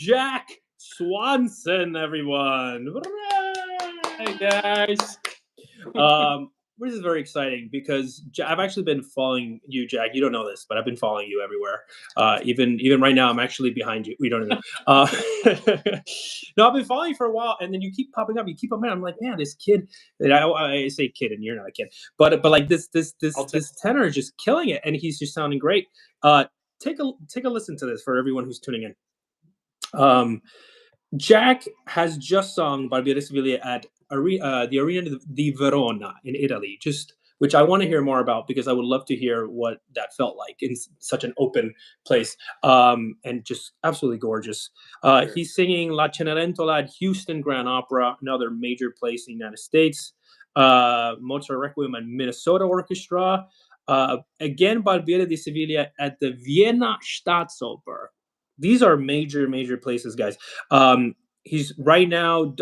Jack Swanson, everyone. Hey guys. This is very exciting because I've actually been following you, Jack. You don't know this, but I've been following you everywhere. Even right now, I'm actually behind you. We don't know. No, I've been following you for a while, and then you keep popping up. You keep up, man. I'm like, man, this kid. And I say kid, and you're not a kid, but like this tenor is just killing it, and he's just sounding great. Take a listen to this for everyone who's tuning in. Jack has just sung Barbiere Sevilla at the Arena di Verona in Italy, just which I want to hear more about because I would love to hear what that felt like in such an open place, and just absolutely gorgeous. He's singing La Cenerentola at Houston Grand Opera, another major place in the United States. Mozart Requiem and Minnesota Orchestra. Again, Barbiere di Sevilla at the Vienna Staatsoper. These are major places, guys. He's right now.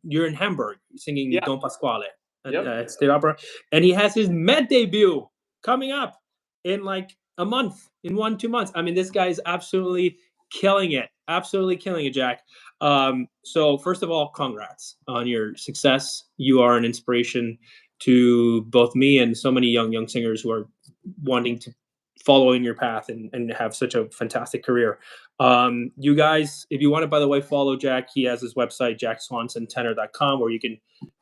You're in Hamburg singing Don Pasquale at State Opera, and he has his Met debut coming up in like a month, in 1-2 months. I mean, this guy is absolutely killing it. Absolutely killing it, Jack. So first of all, congrats on your success. You are an inspiration to both me and so many young singers who are wanting to follow in your path and have such a fantastic career. You guys, if you want to, by the way, follow Jack. He has his website, jackswansontenor.com, where you can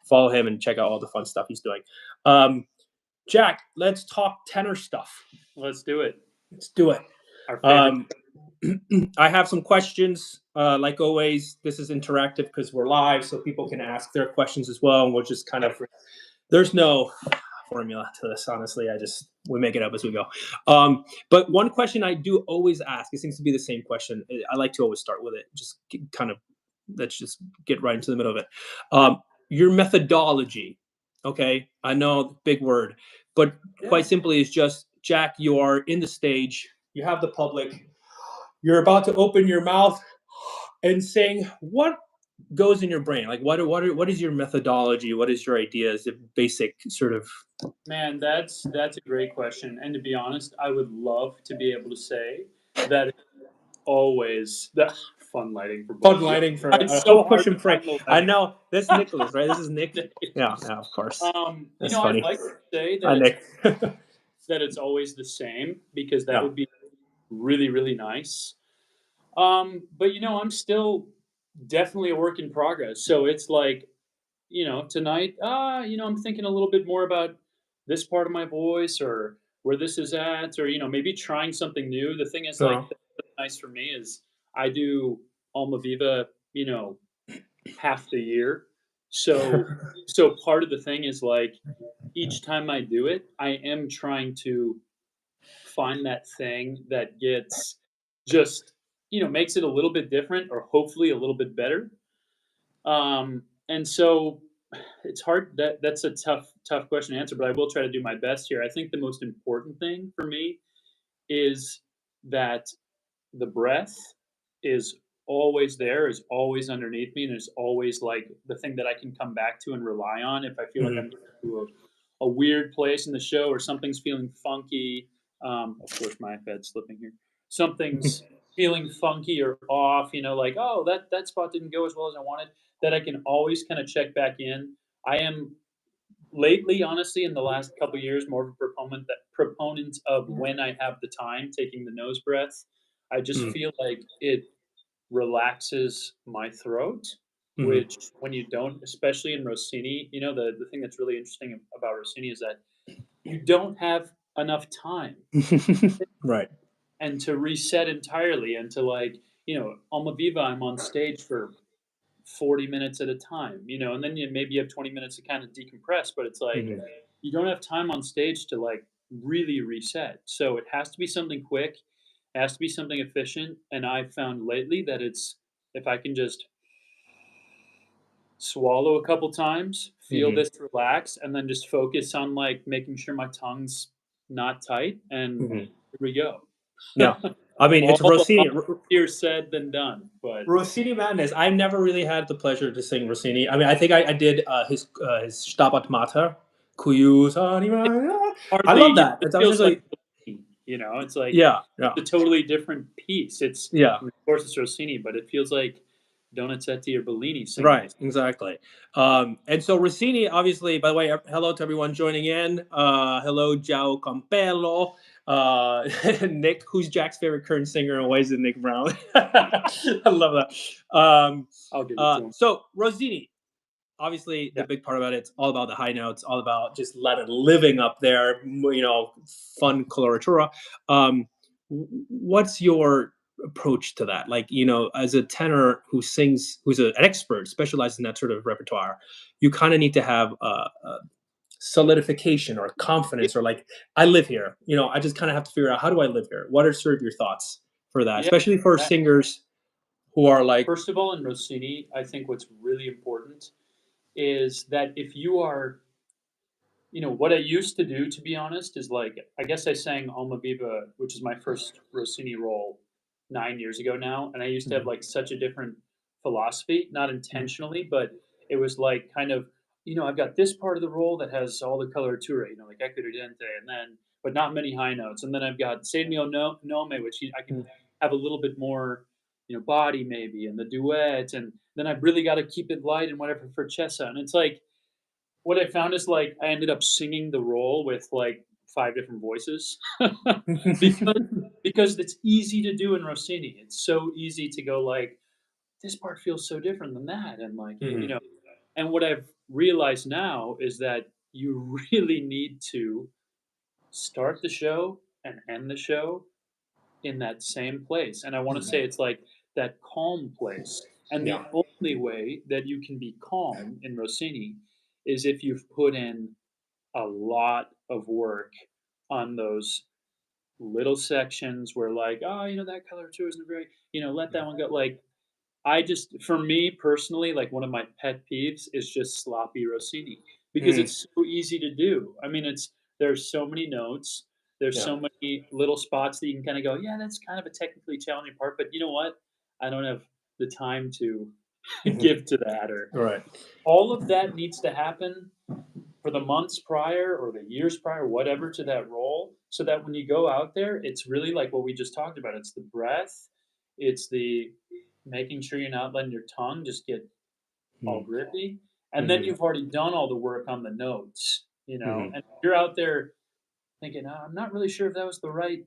follow him and check out all the fun stuff he's doing. Jack, let's talk tenor stuff. Let's do it. Let's do it. Our favorite. I have some questions. Like always, this is interactive because we're live, so people can ask their questions as well, and we'll just kind of. There's no formula to this, honestly. We make it up as we go. But one question I do always ask, it seems to be the same question. I like to always start with it. Just let's just get right into the middle of it. Your methodology, okay? I know, big word, but quite simply is just, Jack, you are in the stage, you have the public, you're about to open your mouth and sing. What goes in your brain? Like, what is your methodology? What is your ideas? The basic sort of. Man, that's a great question. And to be honest, I would love to be able to say that it's always the fun lighting for fun lighting for it's so hard push and pray. I know this is Nicholas, right? This is Nick. Yeah, of course. That's funny. I'd like to say that that it's always the same because that would be really nice. But I'm still definitely a work in progress. So it's like, tonight, I'm thinking a little bit more about this part of my voice or where this is at, or, maybe trying something new. The thing is, like, that's nice for me is I do Alma Viva, half the year. So part of the thing is like each time I do it, I am trying to find that thing that gets just, makes it a little bit different or hopefully a little bit better. And so it's hard that's a tough question to answer, but I will try to do my best here. I think the most important thing for me is that the breath is always there, is always underneath me, and is always like the thing that I can come back to and rely on if I feel like I'm going to a weird place in the show or something's feeling funky. Of course, my iPad's slipping here. Something's feeling funky or off, like, oh, that spot didn't go as well as I wanted, that I can always kind of check back in. I am lately, honestly, in the last couple of years, more of a proponent of when I have the time taking the nose breath. I just feel like it relaxes my throat, which when you don't, especially in Rossini, the thing that's really interesting about Rossini is that you don't have enough time. Right. And to reset entirely and to Alma Viva, I'm on stage for 40 minutes at a time, and then maybe you have 20 minutes to kind of decompress, but it's like you don't have time on stage to like really reset. So it has to be something quick, it has to be something efficient. And I've found lately that it's, if I can just swallow a couple times, feel this relax, and then just focus on like making sure my tongue's not tight, and here we go. No, I mean, it's Rossini. Easier said than done, but Rossini madness. I've never really had the pleasure to sing Rossini. I mean, I think I did his Stabat Mater. I love that. It's actually It's like Yeah, yeah, a totally different piece. yeah. Of course it's Rossini, but it feels like Donizetti or Bellini singing Right, this. exactly. And so Rossini, obviously, by the way, hello to everyone joining in. Hello, João Campello. Nick, who's Jack's favorite current singer, and why is it Nick Brown? I love that. I'll give it to him. So Rossini, obviously, the Yeah. big part about it's all about the high notes, all about just living up there, fun coloratura. What's your approach to that? Like, as a tenor who sings, who's an expert, specialized in that sort of repertoire, you kind of need to have a solidification or Yeah. confidence, or like, I live here. I just kind of have to figure out, how do I live here? What are sort of your thoughts for that, Yeah. especially for Yeah. singers who are like, First of all, in Rossini, I think what's really important is that if you are, what I used to do, to be honest, is like, I guess I sang Alma Viva, which is my first Rossini role 9 years ago now. And I used to have Mhm, like such a different philosophy, not mhm, intentionally, but it was like kind of, I've got this part of the role that has all the coloratura, like echo dente, and then, but not many high notes. And then I've got Se mio nome, which I can mhm, have a little bit more, body maybe, and the duet. And then I've really got to keep it light and whatever for Chessa. And it's like, what I found is, like, I ended up singing the role with, like, 5 different voices because it's easy to do in Rossini. It's so easy to go, like, "This part feels so different than that," and, like, mhm, and what I've realized now is that you really need to start the show and end the show in that same place, and I wanna say mhm. it's, like, that calm place, and Yeah. the only way that you can be calm in Rossini is if you've put in a lot of work on those little sections where, like, oh, that color too isn't very, let that one go. Like, I just, for me personally, like, one of my pet peeves is just sloppy Rossini because Mhm. it's so easy to do. I mean, there's so many notes, there's Yeah. so many little spots that you can kind of go, yeah, that's kind of a technically challenging part, but you know what? I don't have the time to Mhm. give to that, or Right. all of that needs to happen for the months prior or the years prior, whatever, to that role, so that when you go out there, it's really like what we just talked about. It's the breath, it's the making sure you're not letting your tongue just get all Mhm. grippy. And then Mhm. you've already done all the work on the notes, Mhm. and you're out there thinking, "Oh, I'm not really sure if that was the right,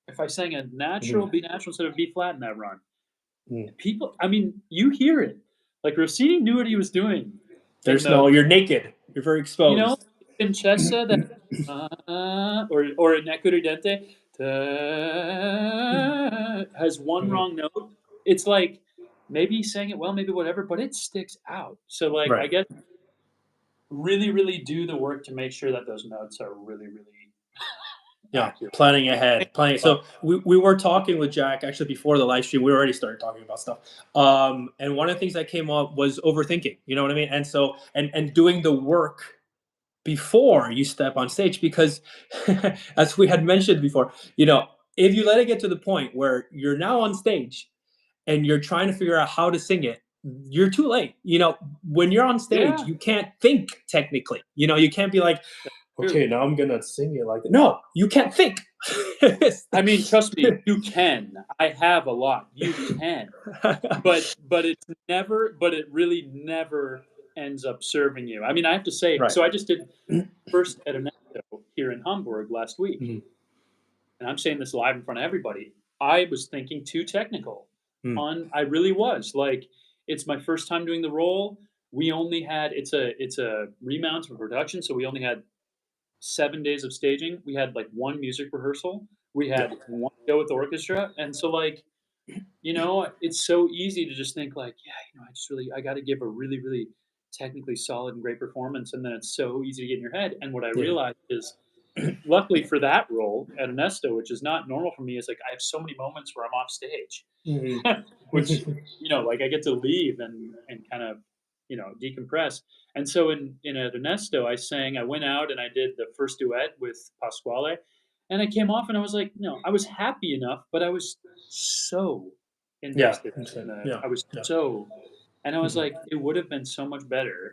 if I sang a natural Mhm. B natural instead of B flat in that run." Mhm. People, I mean, you hear it. Like Rossini knew what he was doing in There's no, the you're naked. You're very You know, exposed. Francesca, that or in Echo Ridente, has one Mhm. wrong note. It's like, maybe he sang it well, maybe whatever, but it sticks out. So, like, I Right. guess really, really do the work to make sure that those notes are really, really Yeah. accurate. Planning ahead. Planning. But So we were talking with Jack actually before the live stream. We already started talking about stuff. And one of the things that came up was overthinking. You know what I mean? And so and doing the work before you step on stage, because as we had mentioned before, if you let it get to the point where you're now on stage and you're trying to figure out how to sing it, you're too late. When you're on stage, yeah, you can't think technically. You can't be like, true. okay, now I'm gonna sing it like that. No, you can't think. I mean, trust me, you can. I have a lot. You can. But it really never ends up serving you. I mean, I have to say, Right. so I just did first at Ernesto here in Hamburg last week, Mhm. and I'm saying this live in front of everybody. I was thinking too technical. Mm. I really was. Like, it's my first time doing the role. We only had, it's a remount for production, so we only had 7 days of staging. We had like one music rehearsal. We Yeah. had one show with the orchestra, and so, like, it's so easy to just think like, yeah, I got to give a really, really technically solid and great performance, and then it's so easy to get in your head. And what I Yeah. realized is, luckily for that role at Ernesto, which is not normal for me, is like I have so many moments where I'm off stage, Mhm. which, like, I get to leave and kind of, decompress. And so in at Ernesto, I went out and I did the first duet with Pasquale, and I came off and I was like, I was happy enough, but I was so Yeah. invested in the, Yeah. I was Yeah. so, and I was Mhm. like, it would have been so much better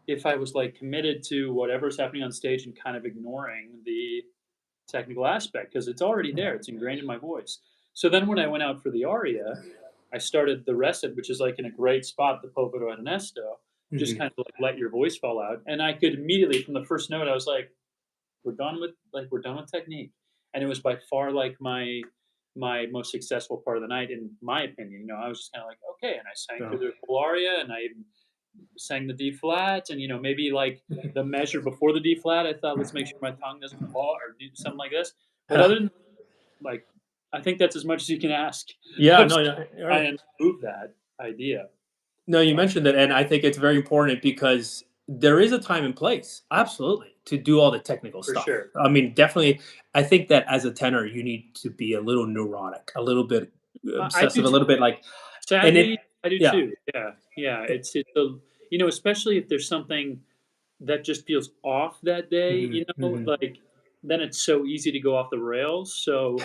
if I was like committed to whatever's happening on stage and kind of ignoring technical aspect because it's already there. It's ingrained in my voice. So then when I went out for the aria, I started the recit, which is like in a great spot, the povero ernesto, just kind of like let your voice fall out. And I could immediately from the first note, I was like, we're done with technique. And it was by far like my most successful part of the night, in my opinion. I was just kind of like, okay, and I sang Yeah. through the whole aria, and I even sang the D flat, and maybe like the measure before the D flat, I thought, let's make sure my tongue doesn't fall or do something like this. But other than like, I think that's as much as you can ask Yeah, of no, yeah, all right. trying to move that idea. No, you Uh, mentioned that, and I think it's very important because there is a time and place, absolutely, to do all the technical for stuff. sure. I mean, definitely, I think that as a tenor, you need to be a little neurotic, a little bit I do obsessive, a too. little bit like, and Sadly, it, I do yeah, too. Yeah, yeah. It's a especially if there's something that just feels off that day. hmm Like then it's so easy to go off the rails. So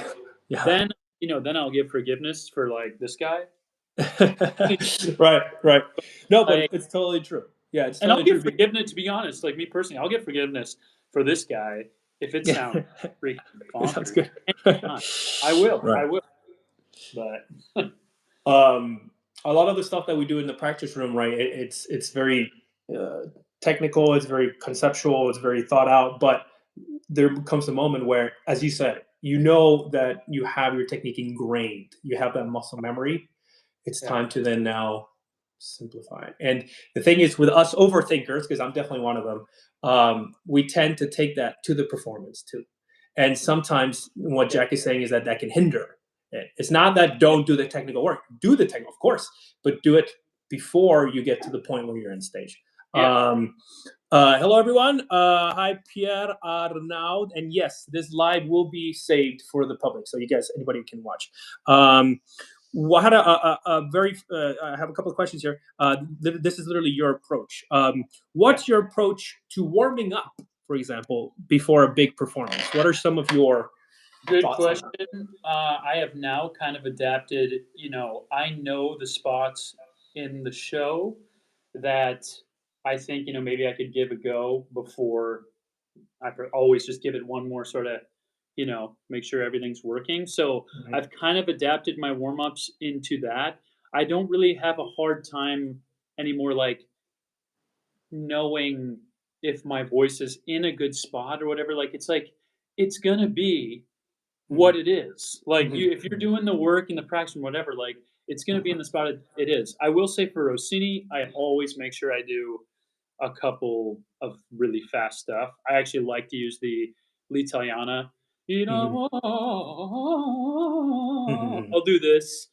yeah, then then I'll give forgiveness for like this guy. right, right. No, but Like, it's totally true. Yeah, it's and I'll totally true. give forgiveness, to be honest, like me personally, I'll give forgiveness for this guy if it Yeah, sounds freaking it sounds bonkers good. anytime. I will, Right. I will, but um, a lot of the stuff that we do in the practice room, right? It's very uh, technical. It's very conceptual. It's very thought out. But there comes a moment where, as you said, you know that you have your technique ingrained. You have that muscle memory. It's yeah, time to then now simplify. And the thing is, with us overthinkers, because I'm definitely one of them, we tend to take that to the performance too. And sometimes what yeah, Jack is saying is that that can hinder it. It's not that don't do the technical work. Do the technical, of course, but do it before you get to the point where you're in stage. yeah. Um, Hello, everyone. Hi, Pierre Arnaud. And yes, this live will be saved for the public, so you guys, anybody can watch. Had a very, I have a couple of questions here. This is literally your approach. Yeah. What's your approach to warming up, for example, before a big performance? What are some of your Good thoughts on that? question. I have now kind of adapted. I know the spots in the show that I think maybe I could give a go before always just give it one more sort of, make sure everything's working. So Mhm, I've kind of adapted my warm ups into that. I don't really have a hard time anymore, like knowing if my voice is in a good spot or whatever. Like it's gonna be mhm, what it is. Like mhm, if you're mhm, doing the work and the practice and whatever, like it's gonna be in the spot it is. I will say for Rossini, I always make sure I do a couple of really fast stuff. I actually like to use the L'Italiana. mhm, mhm. I'll do this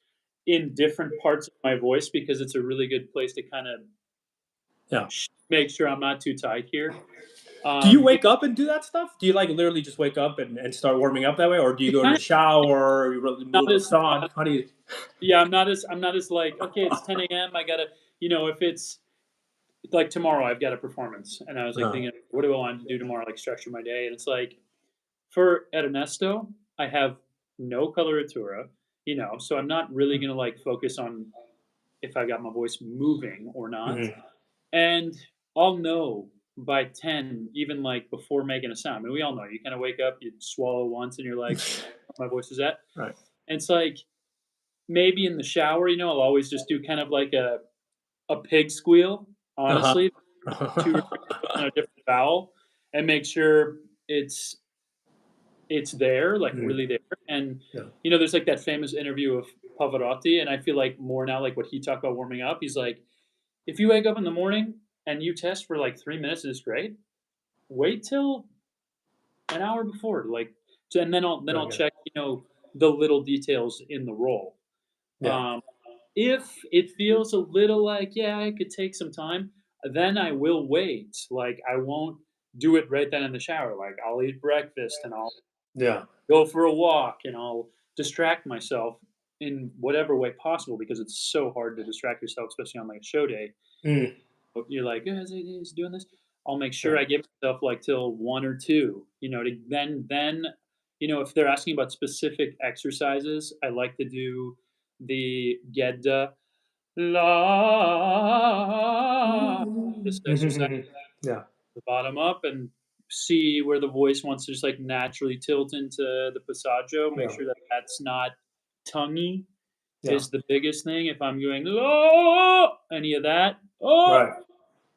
in different parts of my voice because it's a really good place to kind of Yeah. make sure I'm not too tight here. Do you But wake up and do that stuff? Do you like literally just wake up and start warming up that way, or do you it's go in kind the of shower? You really not move a as song? How do you? yeah. I'm not as like okay. It's 10 a.m. I gotta if it's like tomorrow I've got a performance and I was like Uh, thinking what do I want to do tomorrow, like structure my day, and it's like for Ernesto, I have no coloratura, so I'm not really gonna like focus on if I got my voice moving or not. mhm, And I'll know by 10, even like before making a sound. I mean, we all know you kind of wake up, you swallow once, and you're like, my voice is at. right. And it's like maybe in the shower, I'll always just do kind of like a pig squeal, Uh honestly, two or huh. three notes on a different vowel, and make sure it's it's there, like Mm, really there. And yeah. there's like that famous interview of Pavarotti, and I feel like more now, like what he talked about warming up. He's like, if you wake up in the morning and you test for like 3 minutes, it's great. Wait till an hour before, like, and then I'll Okay. check, the little details in the roll. Yeah. Um, if it feels a little like, yeah, it could take some time, then I will wait. Like, I won't do it right then in the shower. Like, I'll eat breakfast and I'll Yeah. go for a walk and I'll distract myself in whatever way possible because it's so hard to distract yourself, especially on like a show day. Mm, You're like, "Yeah, he's doing this." I'll make yeah. sure I give myself like till 1 or 2, to then, if they're asking about specific exercises, I like to do the Gedda la this exercise, Mhm, yeah. the bottom up and see where the voice wants to just like naturally tilt into the passaggio. Make Yeah. sure that that's not tonguey Yeah. is the biggest thing. If I'm going oh any of that oh, Right.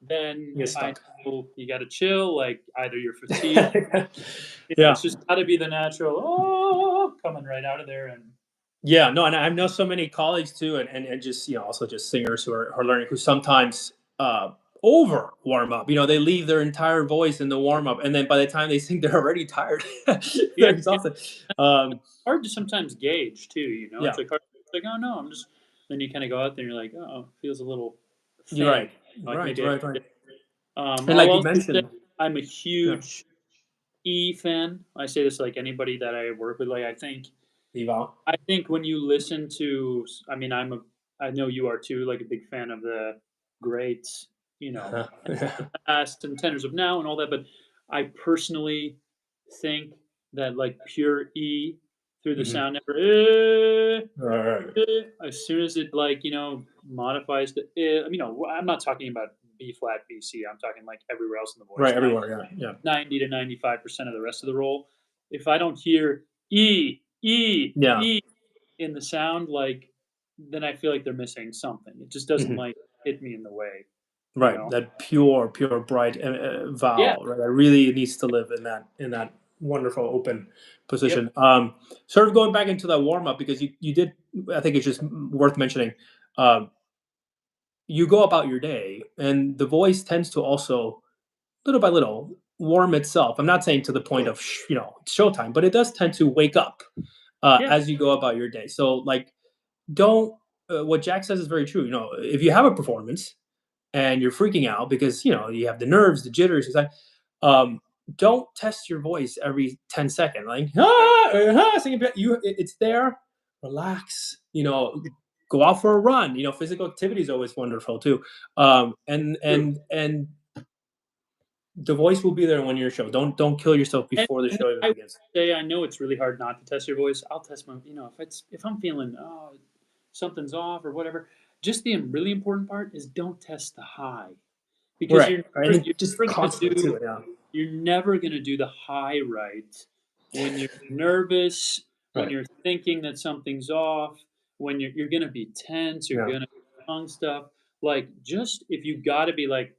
then You're I stuck. know you got to chill. Like either you're fatigued, Yeah. it's just got to be the natural oh coming right out of there and Yeah, no, and I know so many colleagues too, and just also just singers who are learning who sometimes over warm up. They leave their entire voice in the warm up, and then by the time they sing, they're already tired. yeah, They're yeah. exhausted. Um, Hard to sometimes gauge too. yeah, It's like hard. It's like oh no, I'm just. Then you kind of go out there and you're like oh, it feels a little you're thin. right, Like right, maybe I right, right. And I'll like you also say mentioned, I'm a yeah, huge E fan. I say this to, like anybody that I work with. Like Eva. I think when you listen to, I mean, I know you are too, like a big fan of the greats, the past and tenors of now and all that. But I personally think that like pure E through the Hmm. sound never, Right, as soon as it like modifies the, I'm not talking about B flat B C. I'm talking like everywhere else in the voice. right, everywhere. Yeah, yeah, 90 to 95% of the rest of the roll. If I don't hear E, E, yeah. E in the sound, like, then I feel like they're missing something. It just doesn't Hmm. like hit me in the way, you Right, know? that pure, bright Yeah. vowel, right? That really needs to live in that wonderful open Yep. position. Sort of going back into that warm up because you did. I think it's just worth mentioning. Um, you go about your day, and the voice tends to also little by little warm itself. I'm not saying to the point of it's showtime, but it does tend to wake up Yeah. as you go about your day. So like, don't. What Jack says is very true. If you have a performance and you're freaking out because you have the nerves, the jitters. It's like, um, don't test your voice every 10 seconds. Like sing it's there. Relax. Go out for a run. Physical activity is always wonderful too. True. And the voice will be there when you're show. Don't kill yourself before the And show even I would begins. say I know it's really hard not to test your voice. I'll test my, if I'm feeling something's off or whatever. Just the really important part is don't test the high because Right. Right. And you're just never gonna constant do too. Yeah. you're never gonna do the high right when you're nervous, when Right. you're thinking that something's off, when you're gonna be tense, you're Yeah. gonna tongue stuff. Like just if you gotta be like,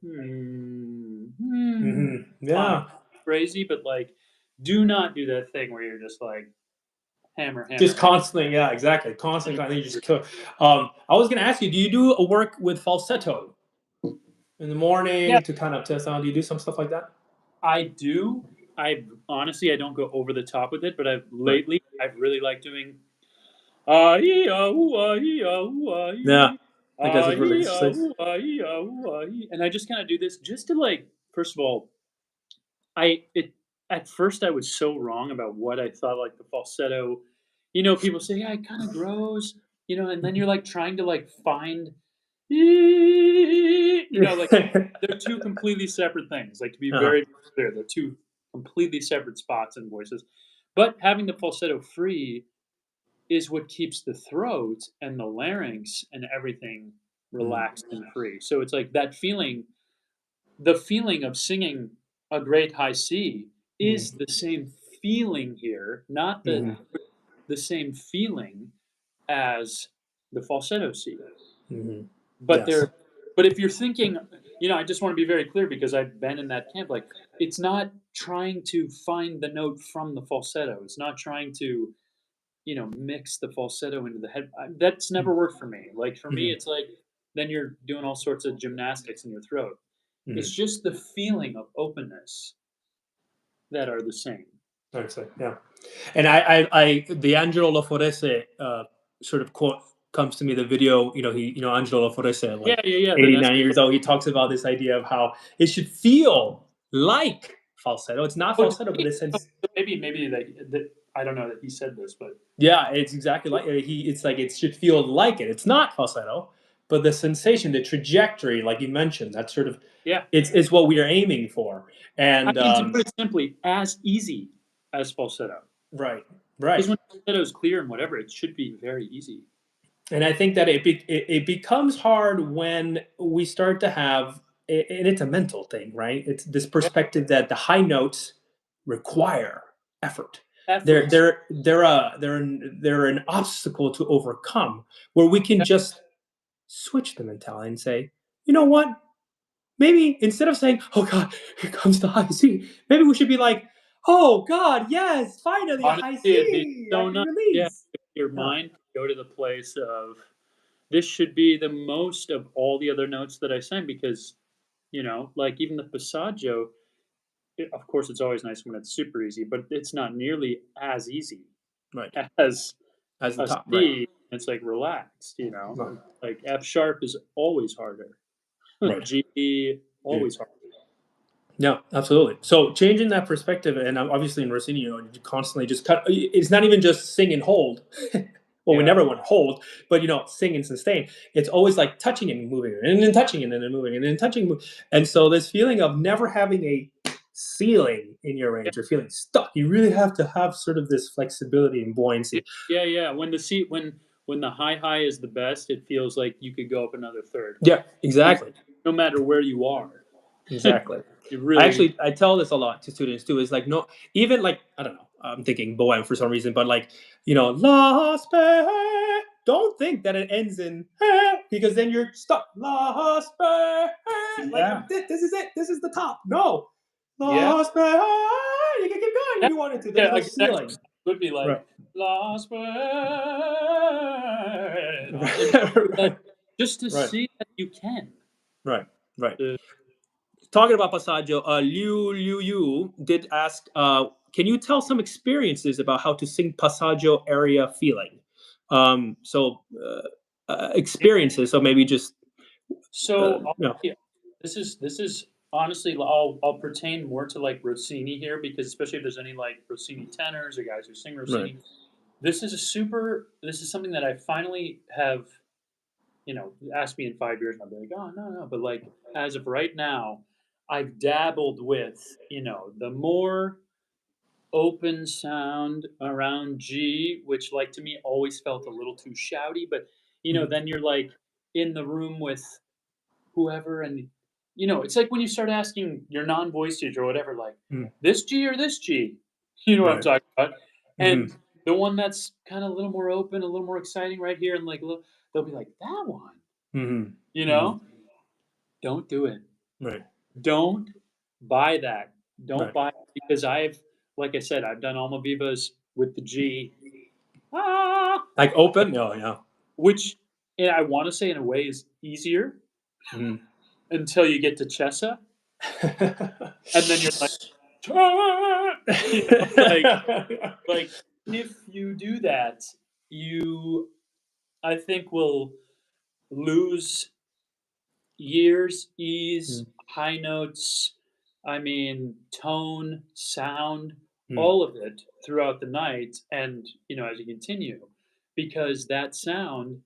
fine, Yeah. crazy, but like do not do that thing where you're just like hammer, hammer, Just hammer. constantly, yeah, exactly. Constantly, And constantly just kill. I was gonna ask you, do you do a work with falsetto in the yeah, morning to kind of test out? Do you do some stuff like that? I do. I honestly I don't go over the top with it, but Right. I've really liked doing ah ee ah ooh ah ee ah ooh ah Yeah. ee I guess ah it's really ee ah interesting. ooh ah ee ah ooh ah ee, and I just kind of do this just to like first of all I it at first I was so wrong about what I thought like the falsetto. People say yeah it kind of grows, and then you're like trying to like find like they're two completely separate things. Like to be Uh-huh. very clear, they're two completely separate spots and voices. But having the falsetto free is what keeps the throat and the larynx and everything Mhm. relaxed and free. So it's like that feeling, the feeling of singing a great high C is Mhm. the same feeling here, not Mhm. the same feeling as the falsetto C. Mhm. But Yes. they're but if you're thinking, I just want to be very clear because I've been in that camp. Like, it's not trying to find the note from the falsetto. It's not trying to, mix the falsetto into the head. That's never worked for me. Like for me, Mhm. it's like then you're doing all sorts of gymnastics in your throat. It's Mhm. just the feeling of openness that are the same. Actually, yeah. And I the Angelo Laforese sort of quote comes to me. The video, Angelo Laforese, Yeah, like yeah, yeah. The nest. 89 years old, he talks about this idea of how it should feel like falsetto. It's not Oh, did falsetto, but he? the sense. Maybe that I don't know that he said this, but Yeah, it's exactly like It's like it should feel like it. It's not falsetto, but the sensation, the trajectory, like you mentioned, that's sort of yeah. it's what we are aiming for. I And mean, to put it simply, as easy as falsetto. right, Because right. when falsetto is clear and whatever, it should be very easy. And I think that it becomes hard when we start to have and it's a mental thing, right? It's this perspective that the high notes require effort. They're Efforts. they're they're an obstacle to overcome, where we can just switch the mentality and say, you know what? Maybe instead of saying, "Oh God, here comes the high C," maybe we should be like, "Oh God, yes, finally a Honestly, high it'd be C. I so can nice, yeah, release." if your Yeah, mind could go to the place of, "This should be the most of all the other notes that I sang," because, like, even the passaggio, of course, it's always nice when it's super easy, but it's not nearly as easy right. as As the a top, right, C. It's, like, relaxed, right, Like, F sharp is always harder. right. G, Mm. always harder. Yeah, absolutely. So changing that perspective, and obviously in Rossini, you constantly just cut. It's not even just sing and hold. Well, we Yeah. never want to hold, but sing and sustain. It's always like touching and moving, and then touching and then moving, and then touching. And so this feeling of never having a ceiling in your Yeah, range or feeling stuck, you really have to have sort of this flexibility and yeah, buoyancy. yeah, yeah. When the high is the best, it feels like you could go up another third. Yeah, You exactly. No matter where you are. Exactly. You I really actually I tell this a lot to students too. Is like no, even like I don't know. I'm thinking bohem for some reason, but like la spe. Don't think that it ends in because then you're stuck. La spe. Like yeah. this is it. This is the top. No, Yeah. la spe. You can keep going if Yeah, you wanted to. There's yeah, no a good ceiling. exercise would be like, Right. "Lost world," and like, Right. just to Right. see that you can. Right. Right. Uh, Talking about Passaggio, Liu did ask, can you tell some experiences about how to sing Passaggio area feeling? yeah. Experiences. So maybe just So, yeah. yeah, this is honestly, I'll pertain more to, like, Rossini here because especially if there's any, like, Rossini tenors or guys who sing Right. Rossini, this is something that I finally have, ask me in 5 years, and I'll be like, "Oh, no, no," but, like, as of right now, I've dabbled with, the more open sound around G, which, like, to me always felt a little too shouty, but, Mm, then you're, like, in the room with whoever, and, it's like when you start asking your non-voice teacher or whatever, like, mm, "This G or this G?" You know what I'm right. talking about? Hmm. And the one that's kinda a little more open, a little more exciting right here, and, like, they'll be like, "That one," Hmm. you Hmm. know? Don't do it. Right. Don't buy that. Don't Right. buy it because like I said, I've done Alma Vivas with the G, ah, Like open? Oh yeah. which, and I wanna say in a way is easier Hmm. until you get to Chessa, and then you're like, "Ah," like like, if you do that, you, I think, will lose years, ease, Mm, high notes, I mean, tone, sound, mm, all of it throughout the night and, as you continue, because that sound,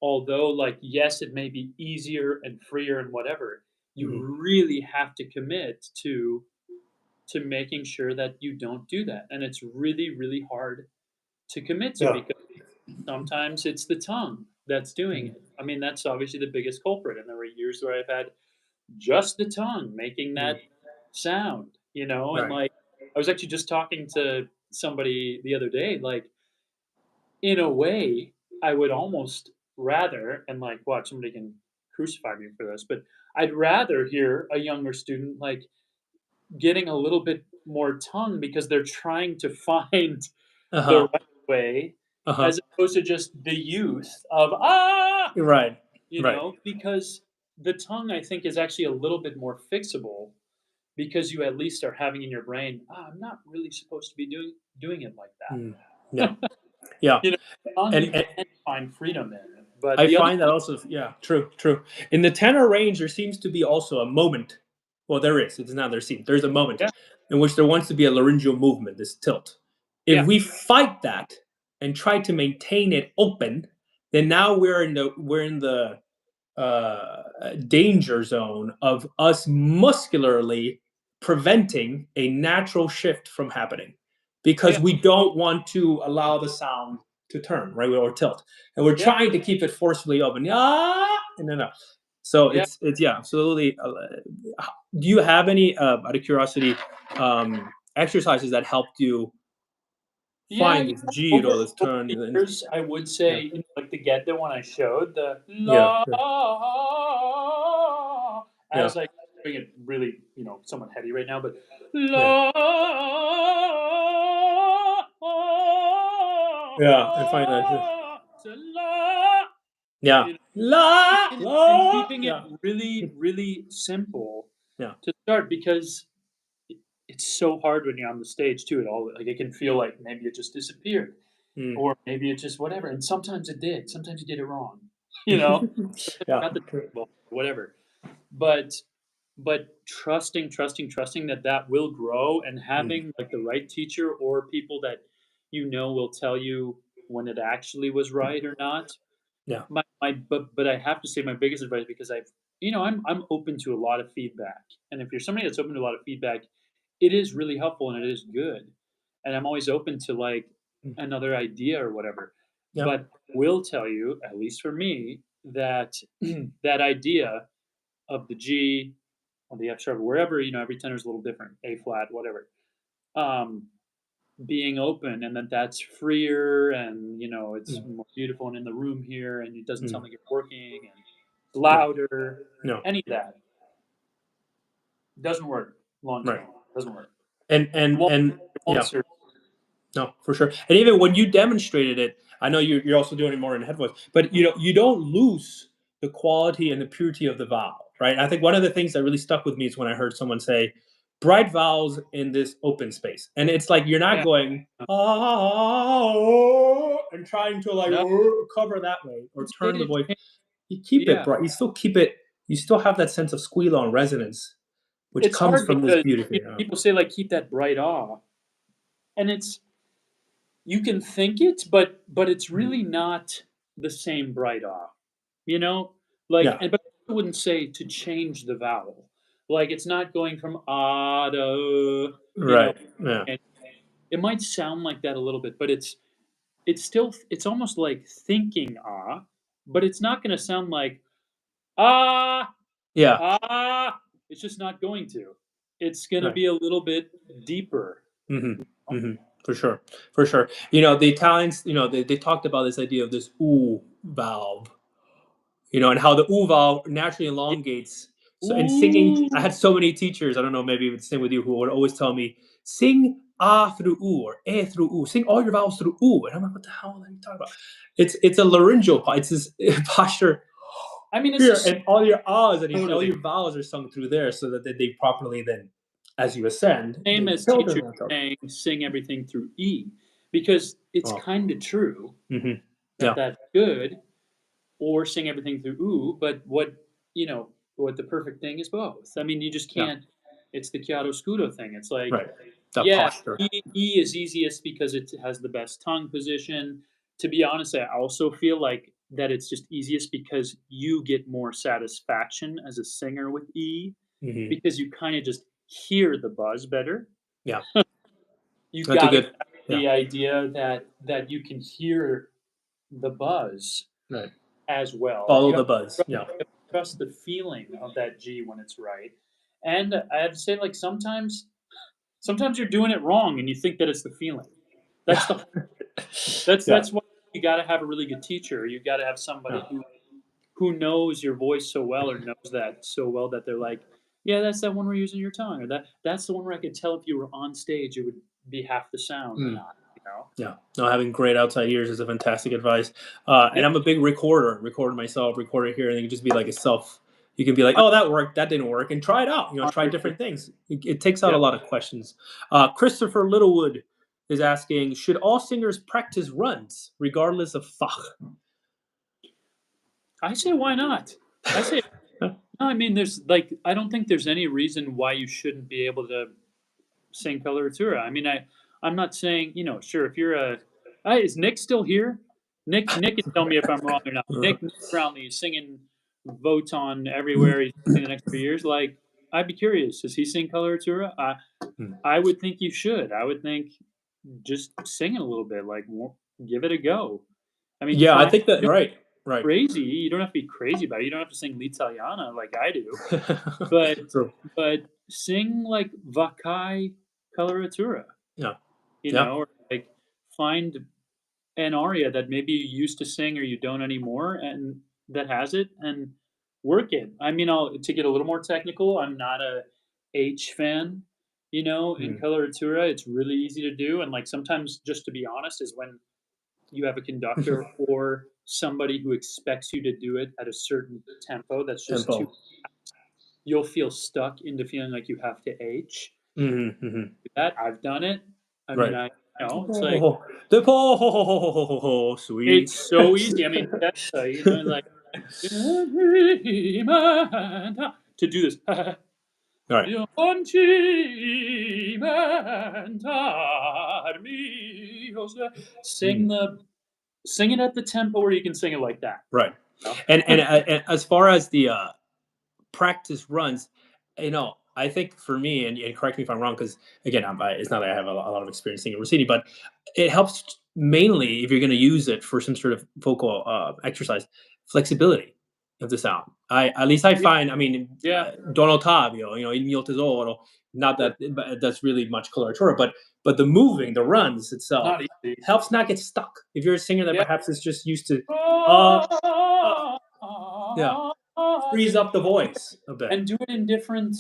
although, like, yes, it may be easier and freer and whatever, you mm. really have to commit to making sure that you don't do that, and it's really, really hard to commit to Yeah. because sometimes it's the tongue that's doing Mm, it. I mean, that's obviously the biggest culprit, and there were years where I've had just the tongue making mm. that sound, and, Right. like, I was actually just talking to somebody the other day, like, in a way, I would almost rather, and, like, watch, somebody can crucify me for this, but I'd rather hear a younger student, like, getting a little bit more tongue because they're trying to find Uh the huh. right way Uh huh. as opposed to just the youth of, "Ah!" Right. Right. Because the tongue, I think, is actually a little bit more fixable because you at least are having in your brain, I'm not really supposed to be doing it like Mm. Yeah. that. Yeah. you know, tongue And, you and can find freedom in, but I the other find that one, also, yeah, true, true. In the tenor range, there seems to be also a moment. Well, there is. It's not there seems. There's a moment yeah, in which there wants to be a laryngeal movement, this tilt. If yeah, we fight that and try to maintain it open, then now we're in the danger zone of us muscularly preventing a natural shift from happening because yeah, we don't want to allow the sound to turn, right, or tilt. And we're yeah, trying to keep it forcefully open. Ah, no, no. So Yeah. it's yeah, absolutely. Do you have any, out of curiosity, exercises that helped you Yeah, find this G or this over turn? the And years, I would yeah, say, like the get the one I showed, the yeah, la, yeah, yeah, as I bring it really, somewhat heady right now, but yeah, la, yeah. I find that. so la, Yeah, you know, la and la. keeping it Yeah, really, really simple yeah, to start because it's so hard when you're on the stage too. It all like it can feel like maybe it just disappeared. mm. Or maybe it's just whatever, and sometimes it did, sometimes you did it wrong, you know? Sometimes you Yeah, got the ball, whatever. But trusting that that will grow and mm. having, like, the right teacher or people that will tell you when it actually was right or not. Yeah, But I have to say my biggest advice because I'm open to a lot of feedback, and if you're somebody that's open to a lot of feedback, it is really helpful and it is good, and I'm always open to, like, mm. another idea or whatever, Yeah, but will tell you, at least for me, that that idea of the G or the F sharp, wherever, every tenor is a little different, A flat, whatever, um, being open and that's freer and, it's mm. more beautiful and in the room here and it doesn't Mm. sound like you're working and Yeah, louder, no, any of that doesn't work long right. term. Doesn't work. And It won't, and it won't yeah. serve. No, for sure. And even when you demonstrated it, I know you're also doing it more in head voice, but you don't lose the quality and the purity of the vowel, right? I think one of the things that really stuck with me is when I heard someone say bright vowels in this open space. And it's like you're not Yeah. going oh, and trying to like No, cover that way or on turn the stage, voice. You keep it yeah. bright. You still keep it, you still have that sense of squeal and resonance, which It's comes hard from this because beauty. people say, like, keep that bright awe, and you can think it, but it's Mhm. really not the same bright awe, you know? Like, Yeah. and but I wouldn't say to change the vowel. Like, it's not going from ah to, Right. Yeah. and it might sound like that a little bit, but it's still it's almost like thinking ah, but it's not gonna sound like ah, Yeah. ah. It's just not going to. It's gonna Right. be a little bit deeper. Mhm, mhm. For sure, for sure. The Italians, they talked about this idea of this "oo" valve, and how the "oo" valve naturally Yeah. elongates. So in singing, I Ooh. had so many teachers, I don't know, maybe it's the same with you, who would always tell me, "Sing "ah" through "oo" or "eh" through "oo." Sing all your vowels through "oo." And I'm like, "What the hell are you talking about?" It's a laryngeal it's this posture I mean, it's the here, and all your ahs and all totally your vowels are sung through there so that they properly then, as you ascend, same they as filter teachers themselves. saying sing everything through E, because it's Oh. kind of true Mhm. that Yeah, that's good, or sing everything through ooh, but what the perfect thing is both. I mean, you just yeah, can't. It's the chiaroscuro thing. It's like, right. That yeah, posture. E is easiest because it has the best tongue position. To be honest, I also feel like that it's just easiest because you get more satisfaction as a singer with E Mhm. because you kind of just hear the buzz better. Yeah, You that's a got to good. get Yeah, the idea that you can hear the buzz right. as well. Follow You have the buzz. Yeah. to trust the feeling of that G when it's right. And I have to say, like, sometimes you're doing it wrong and you think that it's the feeling. That's Yeah. the that's Yeah. that's why you got to have a really good teacher. You got to have Yeah. somebody who knows your voice so well or knows that so well that they're like, yeah, that's that one where you're using your tongue, or that's the one where I could tell if you were on stage, it would be half the sound or Mm. not. Yeah. No, having great outside ears is a fantastic advice. Yeah. And I'm a big recorder myself, record it here, and you can just be like a self. You can be like, oh, that worked, that didn't work, and try it out. Try 100%. different things. It takes out a Yep. lot of questions. Christopher Littlewood is asking, should all singers practice runs regardless of fach? I say why not? I say no. I mean, there's like I don't think there's any reason why you shouldn't be able to sing coloratura. I mean, I'm not saying sure if you're is Nick still here? Nick can tell me if I'm wrong or not. Nick Brownlee is singing Voton everywhere. He's singing the next 3 years. Like I'd be curious. Does he sing coloratura? I would think you should. I would think just sing it a little bit. Like give it a go. I mean, Yeah, I find think that right. Right. crazy. You don't have to be crazy about it. You don't have to sing l'Italiana like I do, but True. sing like Vakai Coloratura, Yeah. you Yeah. know, or like find an aria that maybe you used to sing or you don't anymore and that has it and work it. I mean, I'll to get a little more technical, I'm not a H fan, you know, in Mm. coloratura. It's really easy to do. And like sometimes, just to be honest, is when you have a conductor or somebody who expects you to do it at a certain tempo that's just too, Tempo. you'll feel stuck into feeling like you have to H. Hmm. That I've done it. I mean, Right. it's like The po sweet. it's so easy. I mean, you know, like to do this. Right. Non ci Mm. Sing the sing it at the tempo where you can sing it like that. Right. You know? And as far as the practice runs, I think for me, and correct me if I'm wrong, because again, it's not that I have a lot of experience singing Rossini, but it helps mainly if you're going to use it for some sort of vocal exercise, flexibility of the sound. At least I Yeah, find, I mean, yeah, Don Ottavio, il mio tesoro, not that that's really much coloratura, but the moving, the runs itself not easy. helps not get stuck. If you're a singer that Yeah. perhaps is just used to, uh, uh, yeah, frees up the voice a bit. And do it in different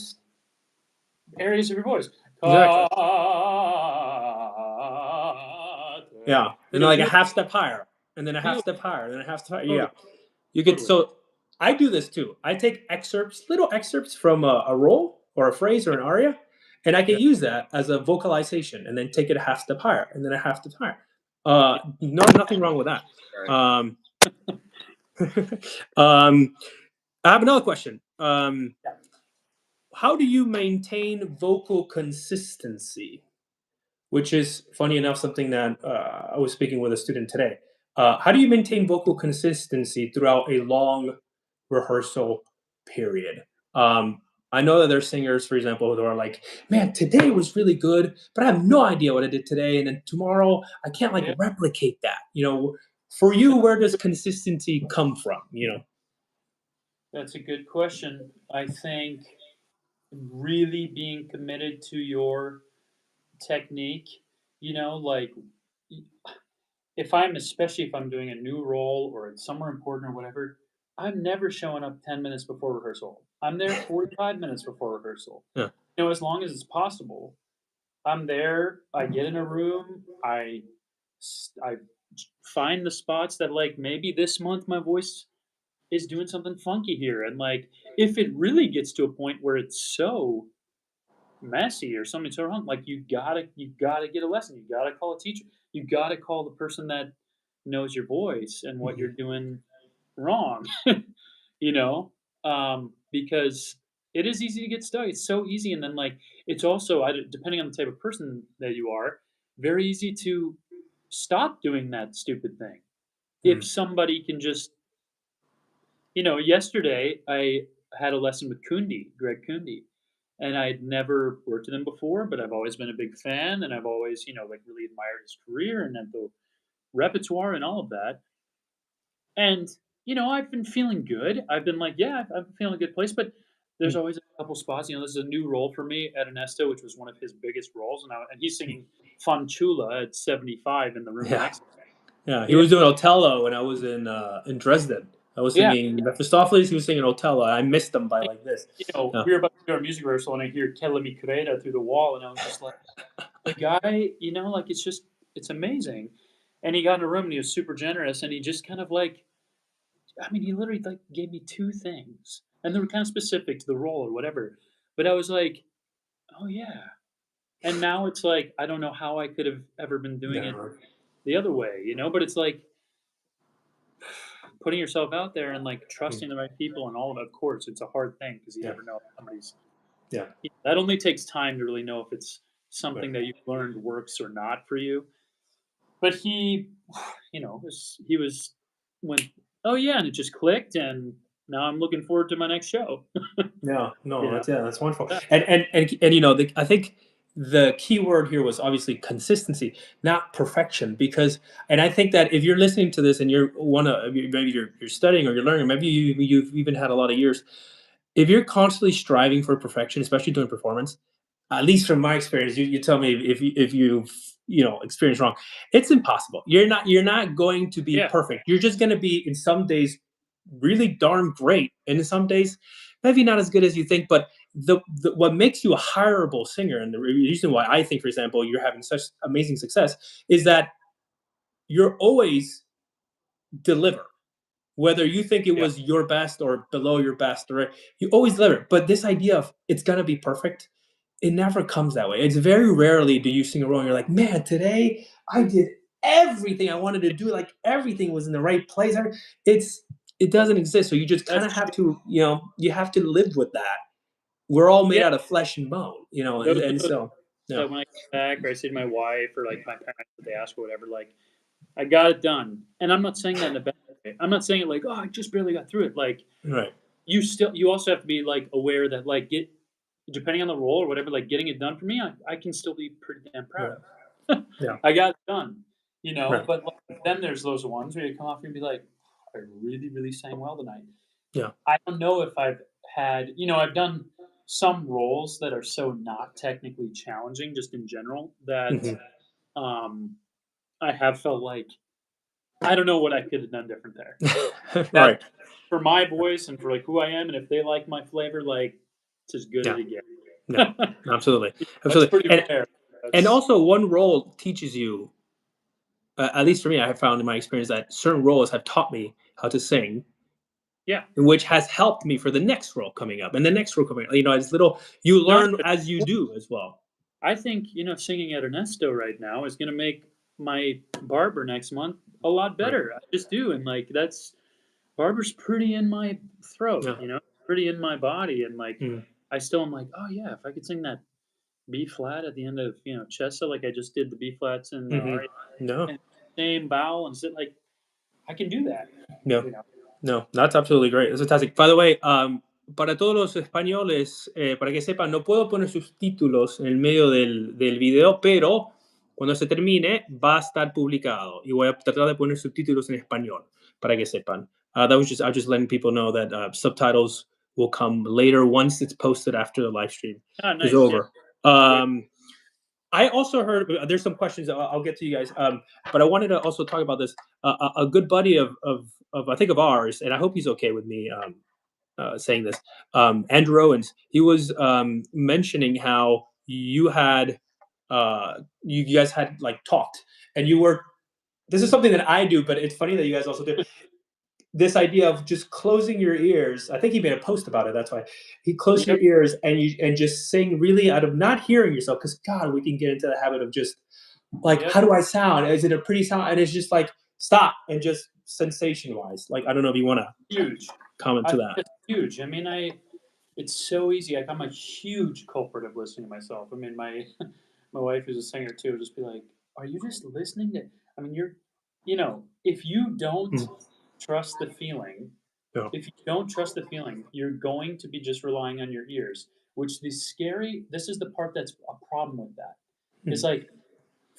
areas of your voice. Exactly. Yeah, and then Because like a you'll half step higher, and then a half feel step higher, and then a half step higher. totally, Yeah, you could. totally. So I do this too. I take excerpts, little excerpts from a roll or a phrase or Yeah, an aria, and I can yeah, use that as a vocalization, and then take it a half step higher, and then a half step higher. yeah. No, nothing wrong with that. Sorry. Um, um, I have another question. Yeah. How do you maintain vocal consistency? Which is funny enough something that I was speaking with a student today. How do you maintain vocal consistency throughout a long rehearsal period? Um, I know that there's singers, for example, who are like, "Man, today was really good, but I have no idea what I did today, and then tomorrow I can't like Yeah. replicate that." For you, where does consistency come from? That's a good question. I think really being committed to your technique, you know, like if I'm especially if I'm doing a new role or it's somewhere important or whatever, I'm never showing up 10 minutes before rehearsal. I'm there 45 minutes before rehearsal. Yeah. You know, as long as it's possible. I'm there, I get in a room, I find the spots that like maybe this month my voice is doing something funky here and like if it really gets to a point where it's so messy or something so wrong, like you gotta get a lesson. You gotta call a teacher. You gotta call the person that knows your voice and what you're Mhm. doing wrong. you know, because it is easy to get stuck. It's so easy, and then like it's also depending on the type of person that you are, very easy to stop doing that stupid thing. If Mm. somebody can just, yesterday I had a lesson with Greg Kundi, and I'd never worked with him before, but I've always been a big fan, and I've always, like really admired his career and then the repertoire and all of that. And I've been feeling good. I've been like, yeah, I've been feeling a good place, but there's Mm. always a couple spots. This is a new role for me at Ernesto, which was one of his biggest roles, and he's singing Fanchula at 75 in the room Yeah. next. Yeah, he You know, was doing Otello when I was in Dresden. I was yeah. singing Mephistopheles. He was singing Otello. I missed him by like this. Yeah. We were about to do our music rehearsal, and I hear Kella Mi Creda through the wall, and I was just like, the guy, like it's amazing. And he got in a room, and he was super generous, and he just kind of like, I mean, he literally like gave me two things, and they were kind of specific to the role or whatever. But I was like, oh yeah. And now it's like I don't know how I could have ever been doing it Yeah. the other way, But it's like putting yourself out there and like Mm. trusting the right people and all of it. Of course, it's a hard thing because you Yeah. never know if somebody's. Yeah. That only takes time to really know if it's Right. something that you've learned works or not for you. But he, he was went, oh yeah, and it just clicked, and now I'm looking forward to my next show. Yeah. You No. know, That's wonderful. yeah, And I think the key word here was obviously consistency, not perfection. Because, and I think that if you're listening to this and you're maybe you're studying or you're learning, or maybe you've even had a lot of years, if you're constantly striving for perfection, especially doing performance, at least from my experience, you tell me if you've experienced wrong. It's impossible. You're not going to be Yeah, perfect. You're just going to be in some days really darn great, and in some days maybe not as good as you think. But the what makes you a hireable singer, and the reason why I think, for example, you're having such amazing success, is that you're always deliver. Whether you think it yeah, was your best or below your best, or you always deliver. But this idea of it's gonna be perfect, it never comes that way. It's very rarely do you sing a role and you're like, man, today I did everything I wanted to do. Like everything was in the right place. It doesn't exist. So you just kind that's of have true. to, you have to live with that. We're all made Yeah, out of flesh and bone, those are and those so yeah, that when I come back or I say to my wife or like my parents that they ask or whatever, like I got it done, and I'm not saying that in a bad way. I'm not saying it like, oh, I just barely got through it. Like right, you also have to be like aware that like get depending on the role or whatever, like getting it done for me, I can still be pretty damn proud right, of. yeah, I got it done, you know. right, But like, then there's those ones where you come off and be like, I really, really sang well tonight. yeah, I don't know if I've had, I've done some roles that are so not technically challenging, just in general, that hmm um, I have felt like I don't know what I could have done different there. That right, for my voice and for like who I am, and if they like my flavor, like it's as good as yeah, it no, gets. absolutely, That's absolutely, pretty rare. and That's also one role teaches you, at least for me, I have found in my experience that certain roles have taught me how to sing, yeah. which has helped me for the next role coming up and the next role coming up. It's little, you No, learn as you do as well. I think singing at Ernesto right now is gonna make my barber next month a lot Right. better. I just do, and like that's barber's pretty in my throat, Yeah. pretty in my body, and like Mm. I still am like, oh yeah, if I could sing that B flat at the end of Chessa, like I just did the B flats in the Hmm. aria, No. and same vowel and sit like I can do that, No. you know. No, that's absolutely great. That's fantastic. By the way, para todos los españoles, para que sepan, no puedo poner subtítulos en el medio del video, pero cuando se termine va a estar publicado y voy a tratar de poner subtítulos en español para que sepan. That was just I was just letting people know that subtitles will come later once it's posted after the live stream Ah, is nice, yeah, over. great. I also heard there's some questions I'll get to you guys, but I wanted to also talk about this. A good buddy of I think of ours, and I hope he's okay with me saying this. Andrew Owens, he was mentioning how you guys had like talked, and you were. This is something that I do, but it's funny that you guys also do this idea of just closing your ears. I think he made a post about it. That's why he closed your Yep, ears and just sing really out of not hearing yourself. Because God, we can get into the habit of just like, yep, how do I sound? Is it a pretty sound? And it's just like stop and just sensation wise. Like I don't know if you want to huge. comment I to think that. it's huge. I mean, it's so easy. Like I'm a huge culprit of listening to myself. I mean, my my wife who's a singer too would just be like, "Are you just listening to?" I mean, if you don't Mm, trust the feeling, yeah. if you don't trust the feeling, you're going to be just relying on your ears. Which this is the part that's a problem with that. It's Mm, like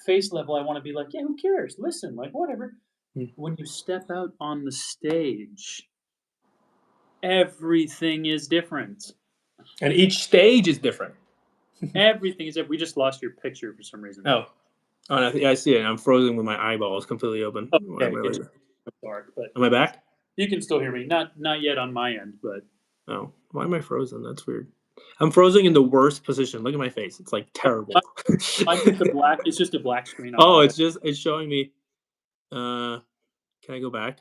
face level. I want to be like, yeah, who cares? Listen, like whatever. mm. When you step out on the stage, everything is different. And each stage is different. Everything is. We just lost your picture for some reason. Oh, oh, no, I see it. I'm frozen with my eyeballs completely open. Why am Okay, I it's like that? dark, but Am I back? you can still hear me. Not yet on my end, but Oh, why am I frozen? That's weird. I'm frozen in the worst position. Look at my face. It's like oh, terrible. mine's just a black. It's just a black screen on Oh, my end. it's showing me. Uh, can I go back?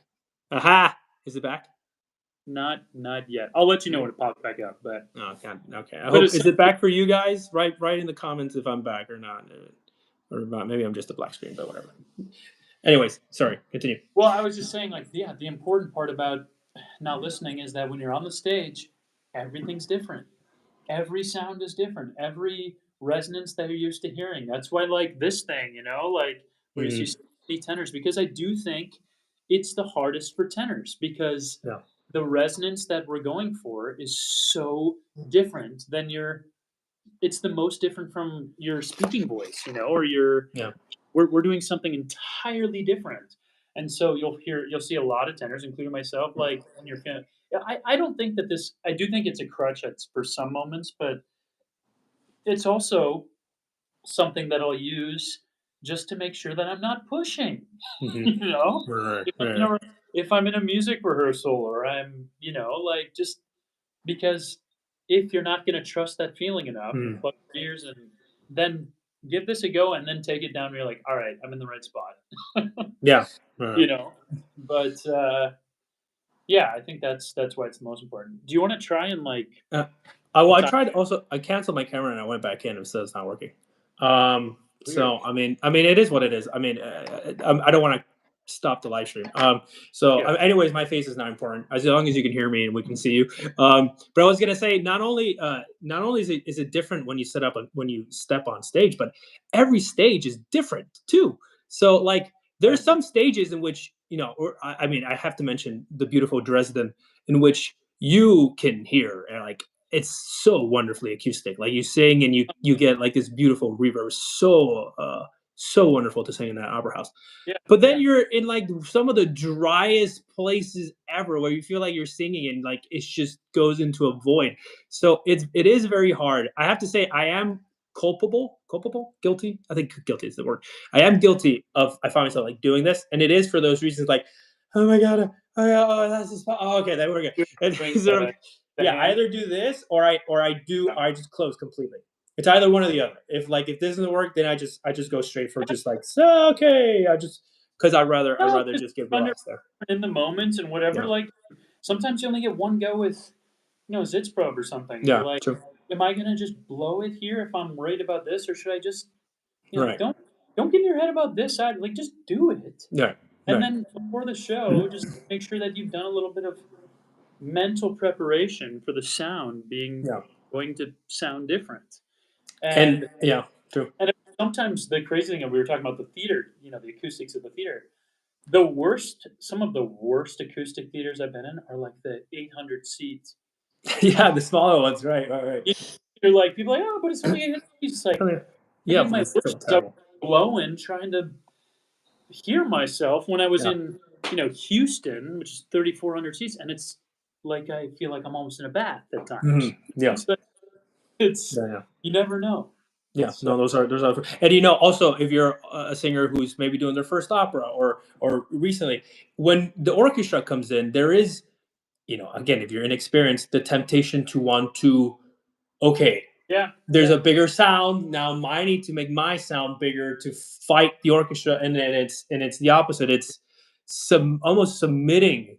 Aha! Is it back? Not yet. I'll let you know No. when it pops back up. But Oh, God. Okay. I but hope. Is it essentially, back for you guys? Write in the comments if I'm back or not, or not. Maybe I'm just a black screen, but whatever. Anyways, sorry. Continue. well, I was just saying, like, yeah, the important part about not listening is that when you're on the stage, everything's different. Every sound is different. Every resonance that you're used to hearing. That's why, like this thing, like where you see Hmm. so many tenors, because I do think it's the hardest for tenors because Yeah. the resonance that we're going for is so different than your it's the most different from your speaking voice, or your Yeah. we're doing something entirely different. And so you'll see a lot of tenors, including myself, like when you're yeah, I don't think that this I do think it's a crutch for some moments, but it's also something that I'll use just to make sure that I'm not pushing. Mhm. You know? Right, If I'm in right. a if I'm in a music rehearsal or I'm, like, just because if you're not gonna trust that feeling enough and Mm. plug your ears and then give this a go and then take it down and you're like, "Alright, I'm in the right spot." Yeah. Right. You know? But, yeah, I think that's why it's the most important. Do you wanna try and, like, Uh, well, I it's on tried also. I canceled my camera and I went back in and it says it's not working. weird. So I mean, it is what it is. I mean, I don't want to stop the live stream. So, Yeah. anyways, my face is not important as long as you can hear me and we can see you. But I was gonna say, not only is it different when you when you step on stage, but every stage is different too. So, like, I there's agree. some stages in which or I mean, I have to mention the beautiful Dresden, in which you can hear and like it's so wonderfully acoustic. Like you sing and you get like this beautiful reverb. So wonderful to sing in that opera house. Yeah, But then yeah. you're in like some of the driest places ever where you feel like you're singing and like it just goes into a void. So it is very hard. I have to say I am culpable, guilty. I think guilty is the word. I am guilty of I find myself like doing this, and it is for those reasons like, oh my god, oh that's just oh, okay, then we're good. Doing And doing sort of the yeah, I hand. either do this or I just close completely. It's either one or the other. If this doesn't work, then I just go straight for just like so okay. I just because I'd No, rather just just get under relaxed there. in the moment and whatever, Yeah. like, sometimes you only get one go with, Sitzprobe or something, and you're Yeah. like, True. "Am I gonna just blow it here if I'm worried about this, or should I just" Right. don't get in your head about this side, like, just do it. Yeah. And Right. then before the show, just make sure that you've done a little bit of mental preparation for the sound being Yeah. going to sound different. And And yeah. True. and sometimes the crazy thing, and we were talking about the theater, the acoustics of the theater. Some of the worst acoustic theaters I've been in are like the 800 seats. Yeah. The smaller ones. Right. Right. Right. You You're like, people are like, "Oh, but it's only 800 seats." It's like, Come here. I Yeah. mean, But my it's worst still is I was terrible. blowing trying to hear myself when I was Yeah. in, Houston, which is 3,400 seats, and it's like I feel like I'm almost in a bath at times. Yeah. It's like it's Yeah. Yeah. you never know. Yeah, So no, those are, and also if you're a singer who's maybe doing their first opera or recently, when the orchestra comes in, there is, again, if you're inexperienced, the temptation to want to, okay, yeah, there's yeah, a bigger sound now. I need to make my sound bigger to fight the orchestra, and then it's the opposite. It's almost submitting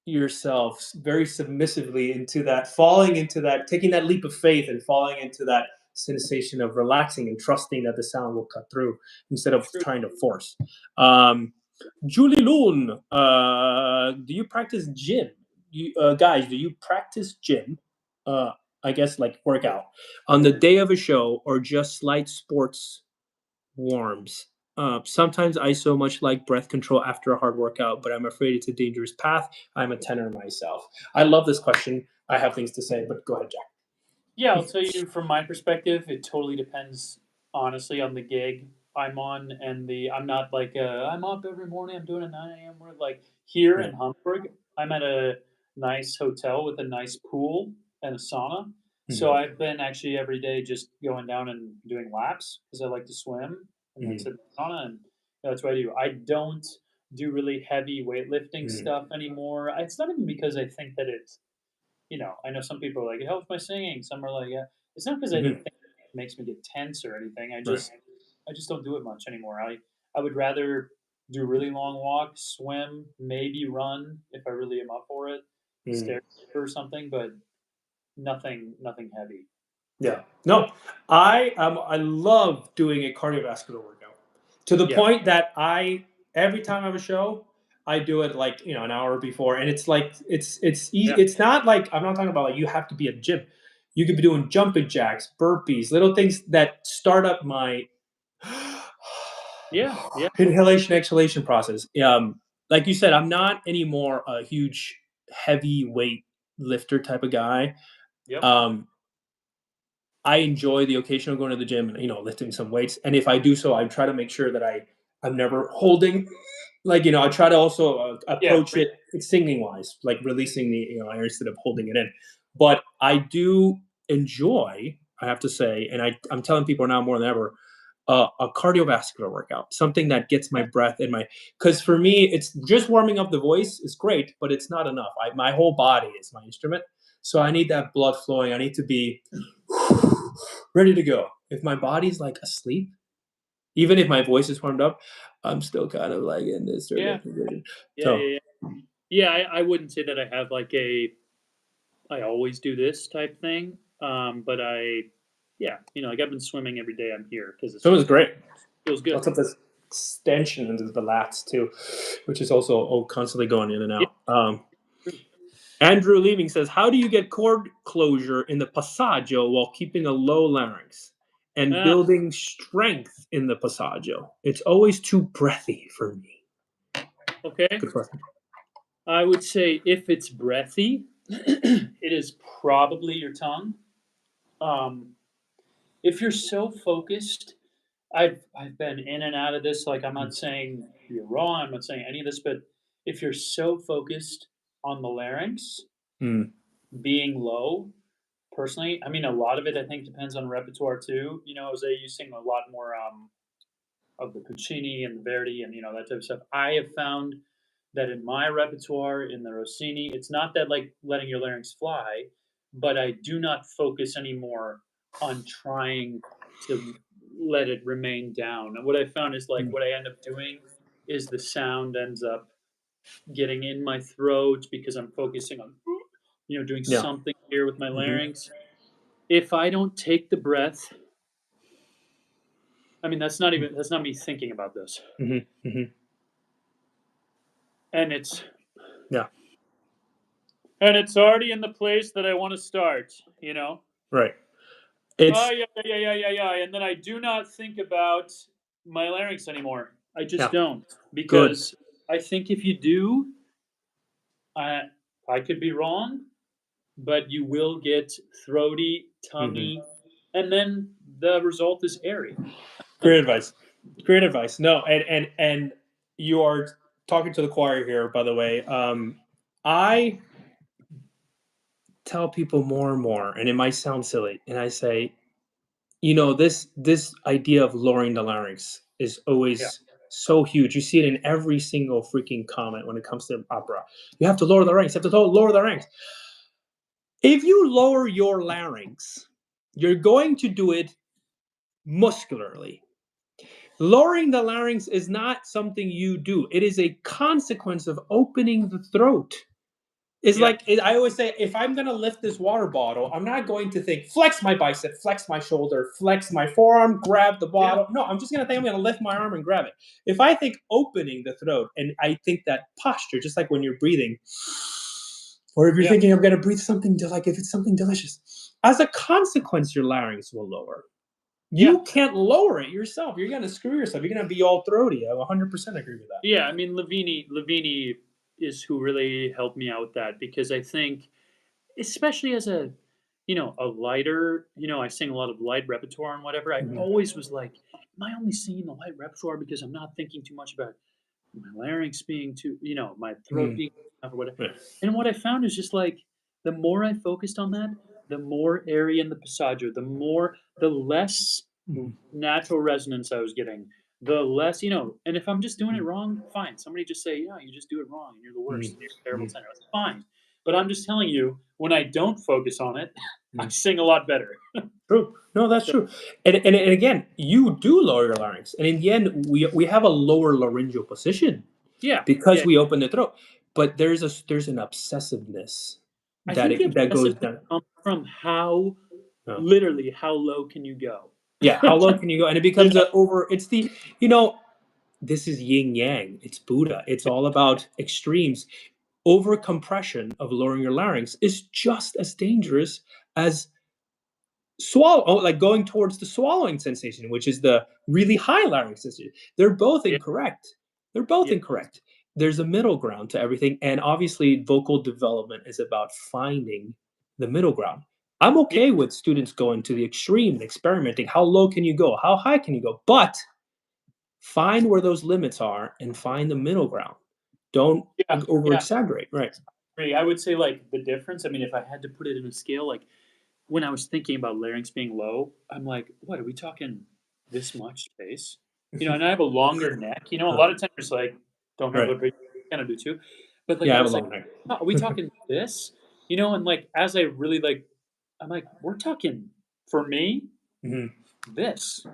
yourself very submissively into that, falling into that, taking that leap of faith, and falling into that sensation of relaxing and trusting that the sound will cut through instead of true. trying to force. Um, Julie Loon, do you practice gym? Guys, do you practice gym? Uh, I guess like workout on the day of a show or just slight sports warms. Sometimes I so much like breath control after a hard workout, but I'm afraid it's a dangerous path. I'm a tenor myself. I love this question. I have things to say, but go ahead, Jack. Yeah, I'll tell you from my perspective, it totally depends, honestly, on the gig I'm on and I'm not like I'm up every morning. I'm doing a 9 a.m. work. Like here in Right. Hamburg, I'm at a nice hotel with a nice pool and a sauna. So Hmm. I've been actually every day just going down and doing laps because I like to swim and then Hmm. sit in the sauna, and that's what I do. I don't do really heavy weightlifting Hmm. stuff anymore. It's not even because I think that it's I know some people are like, "It helps my singing." Some are like, "Yeah." It's not because I think Hmm. it makes me get tense or anything. Right. I just don't do it much anymore. I would rather do really long walks, swim, maybe run if I really am up for it, Hmm. stair or something, but nothing heavy. Yeah. No, I love doing a cardiovascular workout to the Yeah, point that I every time I have a show, I do it like an hour before, and it's like it's easy. yeah, It's not like I'm not talking about like you have to be at gym. You could be doing jumping jacks, burpees, little things that start up my yeah, yeah, inhalation exhalation process. Like you said, I'm not anymore a huge heavy weight lifter type of guy. yep, Um, I enjoy the occasional going to the gym and, lifting some weights. And if I do so, I try to make sure that I'm never holding, like, I try to also Yeah, approach it singing wise, like releasing the, air instead of holding it in. But I do enjoy, I have to say, and I'm telling people now more than ever, a cardiovascular workout, something that gets my yeah, breath in my, because for me, it's just warming up the voice is great, but it's not enough. My whole body is my instrument. So I need that blood flowing. I need to be ready to go. If my body's like asleep, even if my voice is warmed up, I'm still kind of like in this sort yeah, of position. yeah, So, yeah, yeah. Yeah, I wouldn't say that I have like I always do this type thing. But yeah, like I've been swimming every day. I'm here because it's so it was just great. feels good. Lots of this extension into the lats too, which is also constantly going in and Yeah, out. true. Andrew Leaving says, "How do you get chord closure in the passaggio while keeping a low larynx and Ah, building strength in the passaggio? It's always too breathy for me." okay. Good question. I would say if it's breathy, it is probably your tongue. Um, if you're so focused, I've been in and out of this. Like I'm not saying you're wrong. I'm not saying any of this, but if you're so focused on the larynx Mm, being low, personally, I mean, a lot of it I think depends on repertoire too. Jose, you sing a lot more of the Puccini and the Verdi and that type of stuff. I have found that in my repertoire, in the Rossini, it's not that like letting your larynx fly, but I do not focus anymore on trying to let it remain down. And what I found is like mm, what I end up doing is the sound ends up getting in my throat because I'm focusing on doing yeah. something here with my Hmm. larynx. If I don't take the breath, I mean that's not me thinking about this. Hmm. Hmm. And it's Yeah. and it's already in the place that I want to start. Right. Oh It's yeah, yeah, yeah, yeah, yeah. And then I do not think about my larynx anymore. I just yeah. don't Good. because I think if you do, I I could be wrong, but you will get throaty, Hmm. tummy, and then the result is airy. Great advice. Great advice. No, and you are talking to the choir here, by the way. I tell people more and more, and it might sound silly, and I say, this idea of lowering the larynx is Yeah, always so huge. You see it in every single freaking comment when it comes to opera. You have to lower the larynx. You have to lower the larynx. If you lower your larynx, you're going to do it muscularly. Lowering the larynx is not something you do. It is a consequence of opening the throat. It's yeah, like I always say, if I'm gonna lift this water bottle, I'm not going to think flex my bicep, flex my shoulder, flex my forearm, grab the yeah, bottle. No, I'm just gonna think I'm gonna lift my arm and grab it. If I think opening the throat, and I think that posture, just like when you're breathing, or if you're yeah, thinking I'm gonna breathe something like if it's something delicious, as a consequence, your larynx will lower. yeah, You can't lower it yourself. You're gonna screw yourself. You're gonna be all throaty. I 100% agree with that. yeah. I mean, Lavini is who really helped me out with that because I think, especially as a lighter, I sing a lot of light repertoire and whatever. I Mhm. always was like, am I only singing the light repertoire because I'm not thinking too much about my larynx being too, my throat Mm. being enough or whatever. Yeah. And what I found is just like the more I focused on that, the more airy in the passaggio, the less Mhm. natural resonance I was getting, the less. And if I'm just doing it Mm. wrong, fine. Somebody just say, yeah, you just do it wrong and you're the worst Mm. and you're a terrible Mm. tenor. That's fine. But I'm just telling you, when I don't focus on it, I Mm. sing a lot better. True. No, that's So true. And again, you do lower your larynx, and in the end, we have a lower laryngeal position yeah, because yeah. we open the throat. But there's an obsessiveness I think the that goes obsessiveness down. comes from how Yeah. literally how low can you go? Yeah, how low can you go? And it You becomes know? a over. It's the you know this is yin yang. It's Buddha. It's all about extremes. Over compression of lowering your larynx is just as dangerous as like going towards the swallowing sensation, which is the really high larynx sensation. They're both Yeah, incorrect. They're both yeah, incorrect. There's a middle ground to everything, and obviously vocal development is about finding the middle ground. I'm Yeah, okay with students going to the extreme and experimenting. How low can you go? How high can you go? But find where those limits are and find the middle ground. Don't yeah, over yeah. exaggerate. Right. I would say like the difference. I mean, if I had to put it in a scale, like when I was thinking about larynx being low, I'm like, what are we talking this much space? And I have a longer neck. A Uh, lot of tenors like don't have right. a big kind of do too. But like Yeah, I I have a was like, long neck. "Oh, are we talking this? And like as I really like I'm like, we're talking for me, Mhm. this.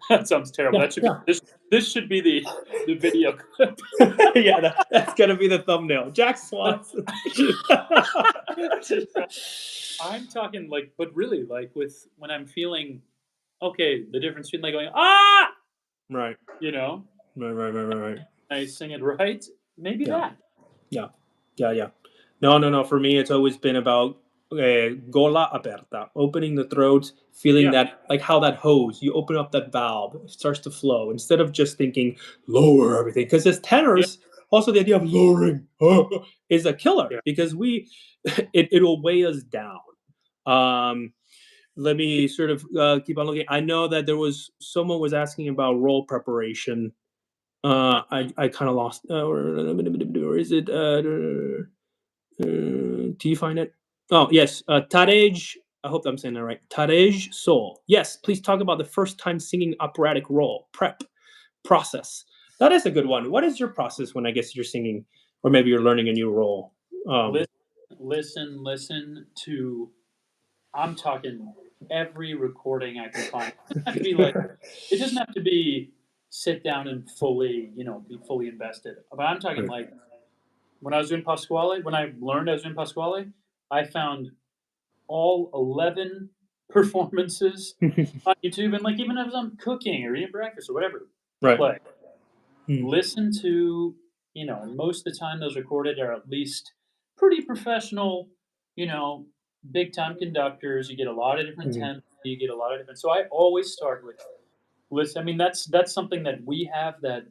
That sounds terrible. Yeah, That should be yeah. this should be the video clip. Yeah, that's gonna be the thumbnail. Jack Swanson. I'm talking like, but really like with when I'm feeling okay, the difference between like going ah, Right. you know, Right. I sing it right, maybe Yeah. that. Yeah. Yeah, yeah. No, no, no. For me, it's always been about gola aperta, opening the throat, feeling Yeah, that, like how that hose, you open up that valve, it starts to flow instead of just thinking lower everything. Because as yeah, tenors, also the idea of lowering is a killer yeah. because it will weigh us down. Um, Let me sort of keep on looking. I know that there was someone was asking about role preparation. I kind of lost. Or is it? Do you find it? Oh, yes. Tarej, I hope I'm saying that right. Tarej Soul. Yes, please talk about the first time singing operatic role, prep, process. That is a good one. What is your process when I guess you're singing, or maybe you're learning a new role? Listen, listen to. I'm talking every recording I can find. It doesn't have to be like. It doesn't have to be sit down and fully, be fully invested. But I'm talking Right. like when I was doing Pasquale, when I learned I was doing Pasquale, I found all 11 performances on YouTube, and like even if I'm cooking or eating breakfast or whatever, Right. play. Hmm. Listen to, and most of the time those recorded are at least pretty professional, you know, big time conductors. You get a lot of different Hmm. temps. You get a lot of different. So I always start with listen. I mean, that's something that we have that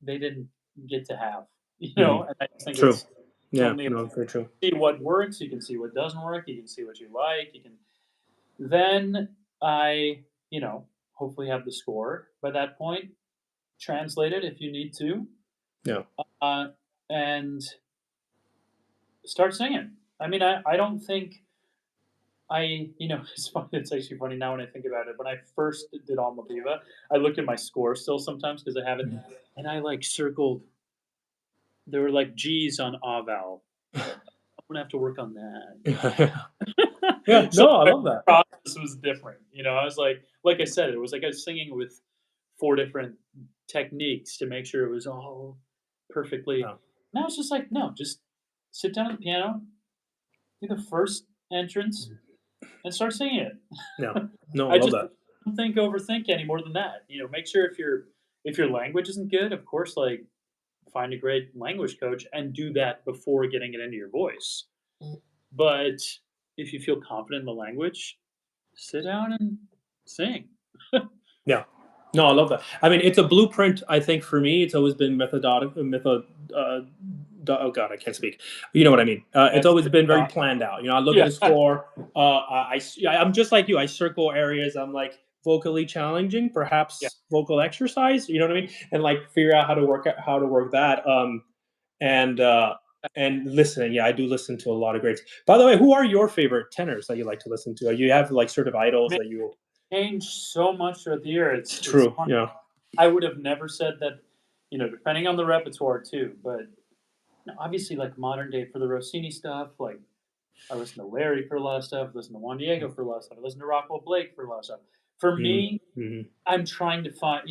they didn't get to have, Hmm. and I just think True. it's Yeah. only No. Very true. see what works. You can see what doesn't work. You can see what you like. You can then I, hopefully have the score by that point. Translate it if you need to, Yeah. uh, and start singing. I mean, I don't think it's funny. It's actually funny now when I think about it. When I first did Alma Viva, I look at my score still sometimes because I have it, and I like circled. There were like G's on A vowel. I'm gonna have to work on Yeah. Yeah. that. So No, I my love that. process was different. I was like I said, it was like I was singing with four different techniques to make sure it was all perfectly. Yeah. Now it's just like, no, just sit down at the piano, do the first entrance, and start singing Yeah. it. No, I I love just that. don't think overthink any more than that. Make sure if your language isn't good, of course, like find a great language coach and do that before getting it into your voice. But if you feel confident in the language, sit down and sing. Yeah. No, I love that. I mean, it's a blueprint. I think for me, it's always been methododic. Oh God, I can't speak. You know what I mean. It's That's always the been very thought. planned out. I look at Yeah, the score. I'm just like you. I circle areas. I'm like vocally challenging, yeah. perhaps vocal exercise. You know what I mean? And like figure out how to work that. And listening. Yeah, I do listen to a lot of greats. By the way, who are your favorite tenors that you like to listen to? You have like sort of idols Man, that you. changed so much throughout the year. It's True. funny. Yeah. I would have never said that, depending on the repertoire too. But obviously, like modern day for the Rossini stuff, like I listen to Larry for a lot of stuff, listen to Juan Diego for a lot of stuff, I listen to Rockwell Blake for a lot of stuff. For Mhm, me, mhm. I'm trying to find,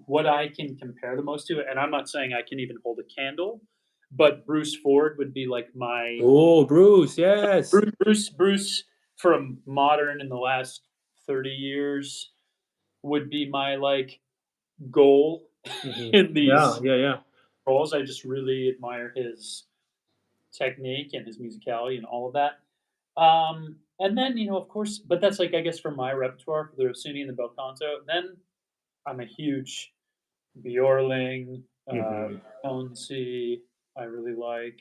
what I can compare the most to. And I'm not saying I can even hold a candle, but Bruce Ford would be like my Oh, Bruce, yes. Bruce from modern in the last 30 years would be my like goal Mhm. in Yeah, these yeah, yeah. roles. I just really admire his technique and his musicality and all of that. And then, of course, but that's like, I guess, for my repertoire for the Rossini and the bel canto. Then I'm a huge Bjorling, Mhm, Conci, I really like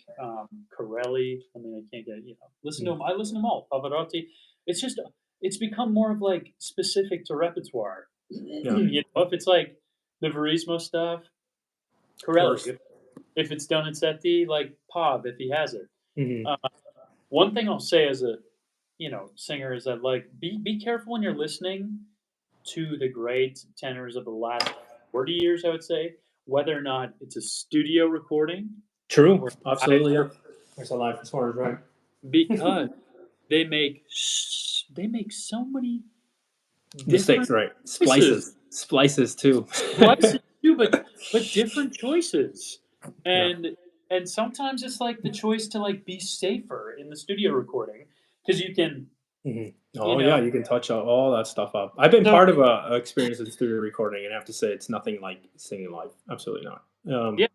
Corelli. I mean, I can't get, listen to mm. them. I listen to them all. Pavarotti. it's become more of like specific to repertoire. Yeah, If it's like the Verismo stuff, of Corelli. course. If it's Donizetti, like Pop, if he has it. Hmm. Uh, One thing I'll say as a singer is that like be careful when you're listening to the great tenors of the last 40 years. I would say whether or not it's a studio recording True, or live, absolutely. Yeah, there's a live performance, right? because they make so many Mistakes, different right? choices, Splices too. splices too, but different choices, Yeah. and sometimes it's like the choice to like be safer in the studio recording because you can, Hmm. you Oh yeah, know, you can touch all that stuff up. I've been so part of a experience in studio recording, and I have to say it's nothing like singing live. Absolutely not. yeah,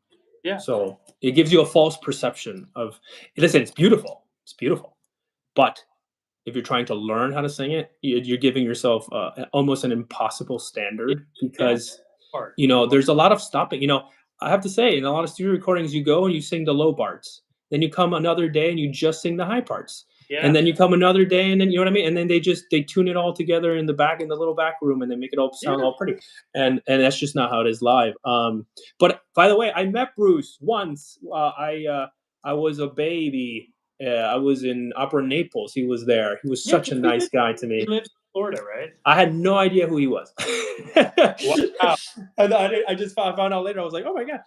yeah, So it gives you a false perception of. Listen, it's beautiful. It's beautiful, but if you're trying to learn how to sing it, you're giving yourself almost an impossible yeah, standard yeah. because Part. there's a lot of stopping. I have to say, in a lot of studio recordings, you go and you sing the low parts. Then you come another day and you just sing the high parts. And Yeah, then you come another day and then you know what I mean. And then they tune it all together in the little back room and they make it all sound yeah. all pretty. And that's just not how it is live. But by the way, I met Bruce once. I was a baby. I was in Opera Naples. He was there. He was Yeah, such a 'cause we nice did guy to he me. lives in Florida, right? I had no idea who he was. Wow. And I just found out later. I was like, oh my god.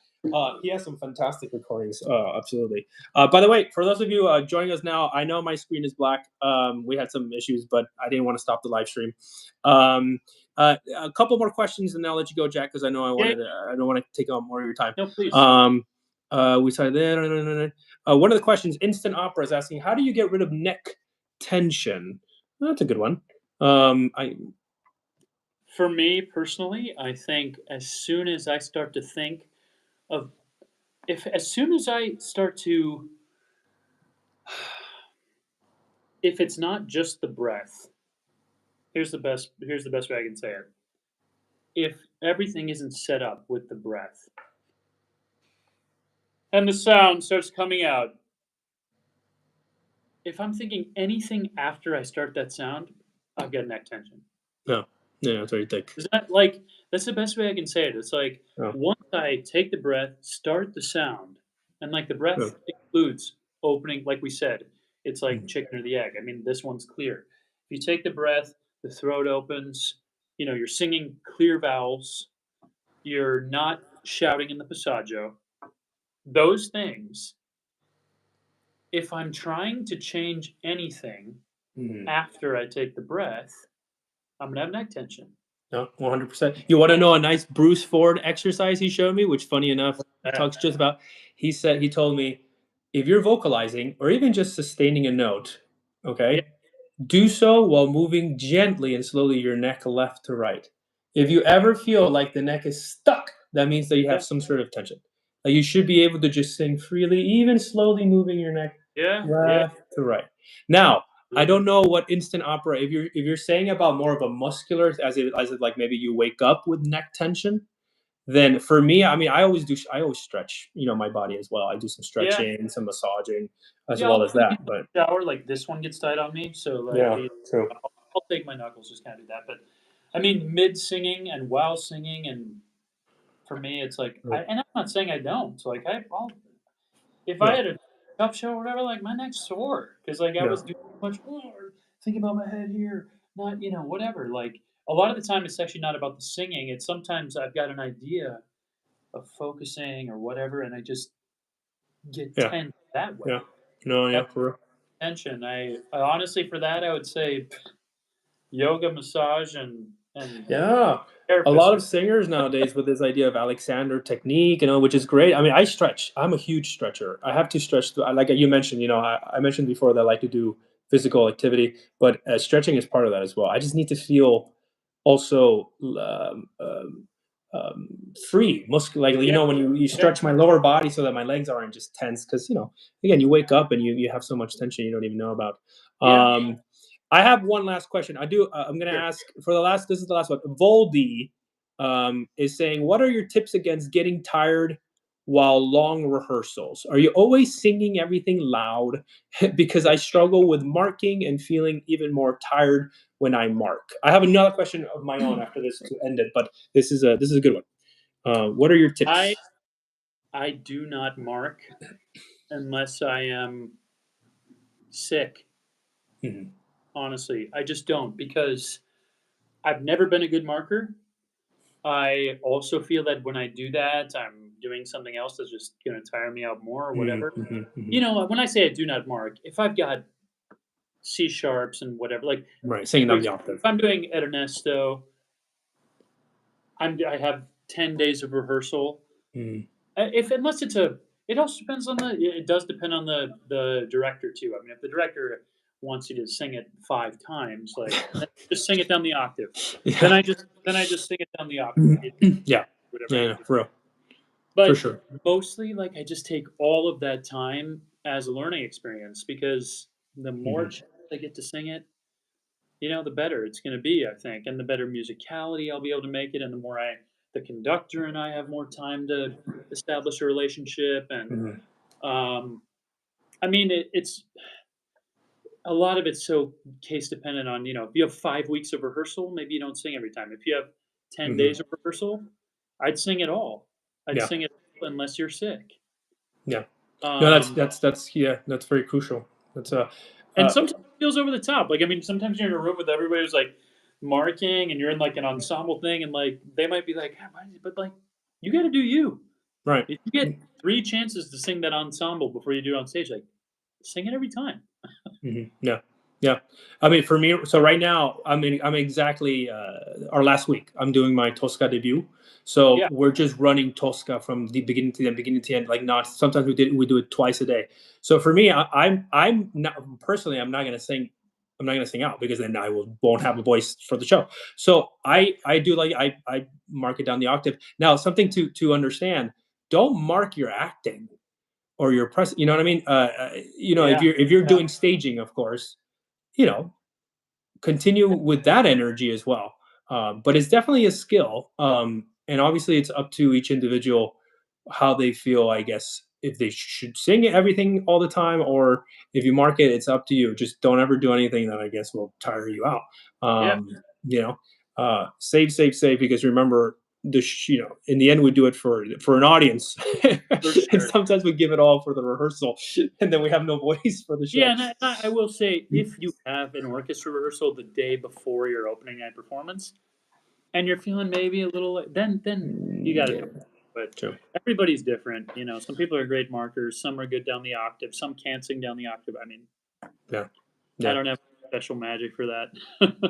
He has some fantastic recordings. Absolutely. By the way, for those of you joining us now, I know my screen is black. We had some issues, but I didn't want to stop the live stream. A couple more questions, and then I'll let you go, Jack, because I know Yeah, I don't want to take on more of your time. no, please. Um, we started there. One of the questions, Instant Opera is asking, how do you get rid of neck tension? Well, that's a good one. I For me personally, I think as soon as I start to think of if as soon as I start to if it's not just the breath, here's the best way I can say it. If everything isn't set up with the breath and the sound starts coming out, if I'm thinking anything after I start that sound, I've got neck tension. no, yeah, it's very thick. Is that like that's the best way I can say it. It's like Yeah, once I take the breath, start the sound, and like the yeah. breath includes opening, like we said, it's like Mhm. chicken or the egg. I mean, this one's clear. If you take the breath, the throat opens, you're singing clear vowels, you're not shouting in the passaggio. Those things, if I'm trying to change anything Mhm. after I take the breath, I'm gonna have neck tension. No, 100%. You want to know a nice Bruce Ford exercise he showed me, which, funny enough, Uh, talks just about. He told me, if you're vocalizing or even just sustaining a note, yeah, okay, do so while moving gently and slowly your neck left to right. If you ever feel like the neck is stuck, that means that you have yeah, some sort of tension. Like you should be able to just sing freely, even slowly moving your neck yeah, yeah, left to right. Now, I absolutely. don't know what instant opera. If you're saying about more of a muscular, as it like maybe you wake up with neck tension, then for me, I mean, I always stretch, my body as well. I do some Yeah. stretching, some massaging, as Yeah, well I'll as do it in that. But the shower, like, this one gets tight on me, so, like, yeah, true. I'll take my knuckles, just kinda do that, but, I mean, mid-singing and while singing, and for me, it's like Mm, I'm not saying I don't, so, like, I'll if I yeah, had a tough show or whatever, like, my neck's sore because like, I yeah, was doing too much, or thinking about my head here, not whatever, like, a lot of the time, it's actually not about the singing, it's sometimes I've got an idea of focusing or whatever, and I just get yeah, tense that yeah. way. No, yeah, That's for real. tension. I honestly, for that, I would say yoga, massage, and Yeah. A therapist lot are of singers nowadays with this idea of Alexander technique, which is great. I mean, I stretch. I'm a huge stretcher. I have to stretch. Like you mentioned, I mentioned before that I like to do physical activity, but stretching is part of that as well. I just need to feel also um, free, like yeah, when you yeah, stretch my lower body so that my legs aren't just tense. Because again, you wake up and you have so much tension you don't even know about. yeah. Um, I have one last question. I'm going to Sure. ask for the last. This is the last one. Voldy is saying, "What are your tips against getting tired while long rehearsals? Are you always singing everything loud? Because I struggle with marking and feeling even more tired when I mark. I have another question of my own after this to end it, but this is a good one. What are your I tips? I do not mark unless I am sick. Mhm, Honestly, I just don't because I've never been a good marker. I also feel that when I do that, I'm doing something else that's just gonna tire me out more or mhm, whatever. mhm, You mhm. know, when I say I do not mark, if I've got C sharps and whatever, like Right, singing for down the example, if octave. I'm doing Ernesto, I have 10 days of rehearsal. Mhm, If unless it's a, it also depends on it does depend on the director too. I mean, if the director wants you to sing it 5 times, like then just sing it down the octave. yeah. Then I just sing it down the octave. Yeah. Whatever I Yeah, need yeah, to. for real. For But sure. mostly, like, I just take all of that time as a learning experience because the more Mhm, chance I get to sing it, the better it's going to be, I think, and the better musicality I'll be able to make it, and the conductor and I have more time to establish a relationship, and mhm, um, I mean, it's a lot of it's so case dependent on if you have 5 weeks of rehearsal, maybe you don't sing every time. If you have 10 days mhm. of rehearsal, I'd sing it all. I'd Yeah, sing it unless you're sick. yeah. No, that's Um, that's that's yeah, that's very crucial. That's And uh, sometimes it feels over the top. Like, I mean, sometimes you're in a room with everybody who's like marking and you're in like an ensemble thing and like they might be like, "Ah, but like you got to do you. right. If you get 3 chances to sing that ensemble before you do it on stage, like sing it every time." Yeah, yeah. I mean, for me, so right now, I'm exactly our last week. I'm doing my Tosca debut, so Yeah, we're just running Tosca from the beginning to the end. Like, not sometimes we do it twice a day. So for me, I'm not personally, I'm not gonna sing. I'm not gonna sing out because then won't have a voice for the show. So yeah, I do like I mark it down the octave. Now, something to understand. Don't mark your acting or your press. You know what I mean? If yeah, you're doing staging, of course, you know, continue with that energy as well. But it's definitely a skill, and obviously it's up to each individual how they feel. I guess if they should sing everything all the time, or if you mark it, it's up to you. Just don't ever do anything that I guess will tire you out. yeah, You know, save, save, save. Because remember, in the end, we do it for an audience, for and sure. sometimes we give it all for the rehearsal, and then we have no voice for the show. Yeah, and I will say, if you have an orchestra rehearsal the day before your opening night performance, and you're feeling maybe a little, then you got to do Yeah, it. But true. everybody's different. Some people are great markers. Some are good down the octave. Some can't sing down the octave. I mean, Yeah, I yeah. don't have special magic for that.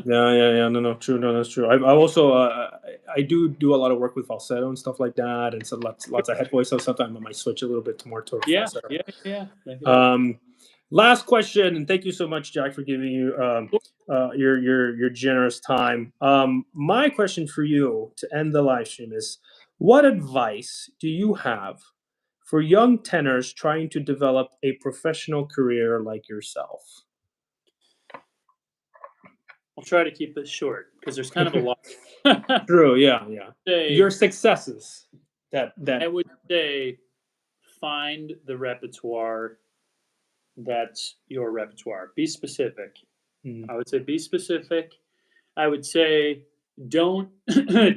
Yeah, yeah, yeah. No, no, true. No, that's true. I also I do a lot of work with falsetto and stuff like that, and so lots of head voice. So sometimes I might switch a little bit more towards Yeah, falsetto. yeah, yeah. That could happen. Um, Last question, and thank you so much, Jack, for giving you your generous time. My question for you to end the live stream is: what advice do you have for young tenors trying to develop a professional career like yourself? I'll try to keep this short because there's kind of a lot. I True. Yeah. Yeah. Your say, successes. I That. would say, find the repertoire that's your repertoire. Be specific. Mm, I would say be specific. I would say don't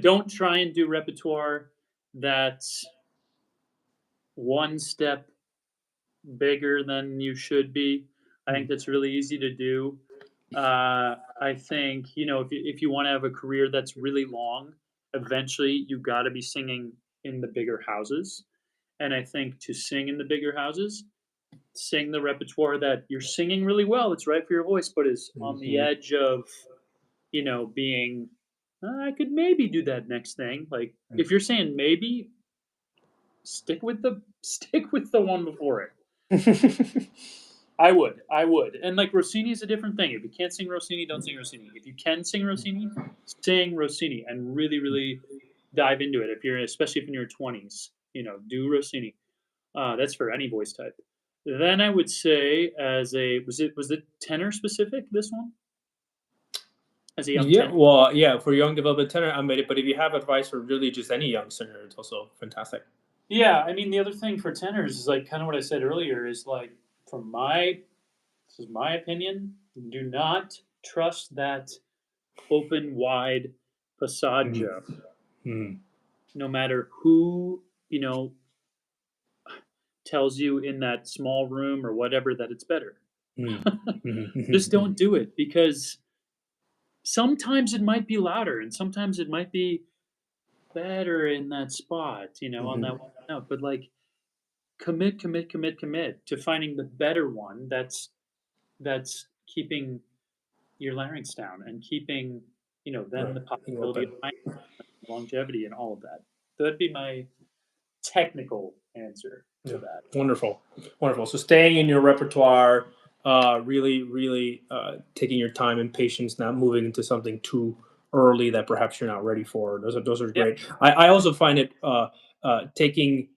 don't try and do repertoire that's one step bigger than you should be. I think mm, that's really easy to do. I think if you want to have a career that's really long, eventually you got to be singing in the bigger houses. And I think to sing in the bigger houses, sing the repertoire that you're singing really well. It's right for your voice, but is on the mhm, edge of being. I could maybe do that next thing. Like if you're saying maybe, stick with the one before it. mm. I would. And like Rossini is a different thing. If you can't sing Rossini, don't sing Rossini. If you can sing Rossini and really, really dive into it. Especially if in your 20s, do Rossini. That's for any voice type. Then I would say, was it tenor specific? This one as a young Yeah, tenor. well, yeah, for young development tenor, I'm ready. But if you have advice for really just any young singer, it's also fantastic. Yeah, I mean, the other thing for tenors is like kind of what I said earlier is like, from my this is my opinion. Do not trust that open, wide facade Mhm. joke. Mhm. No matter who tells you in that small room or whatever that it's better. Mhm. Mhm. Just Mhm. don't do it because sometimes it might be louder and sometimes it might be better in that spot, on that Mhm. one note. But like commit, commit, commit, commit to finding the better one that's keeping your larynx down and keeping, then Right. the Being possibility of open. longevity and all of that. That'd be my technical answer to Yeah. that. Wonderful. Wonderful. So staying in your repertoire, really, really taking your time and patience, not moving into something too early that perhaps you're not ready for. Those are Yeah, great. I also find it taking,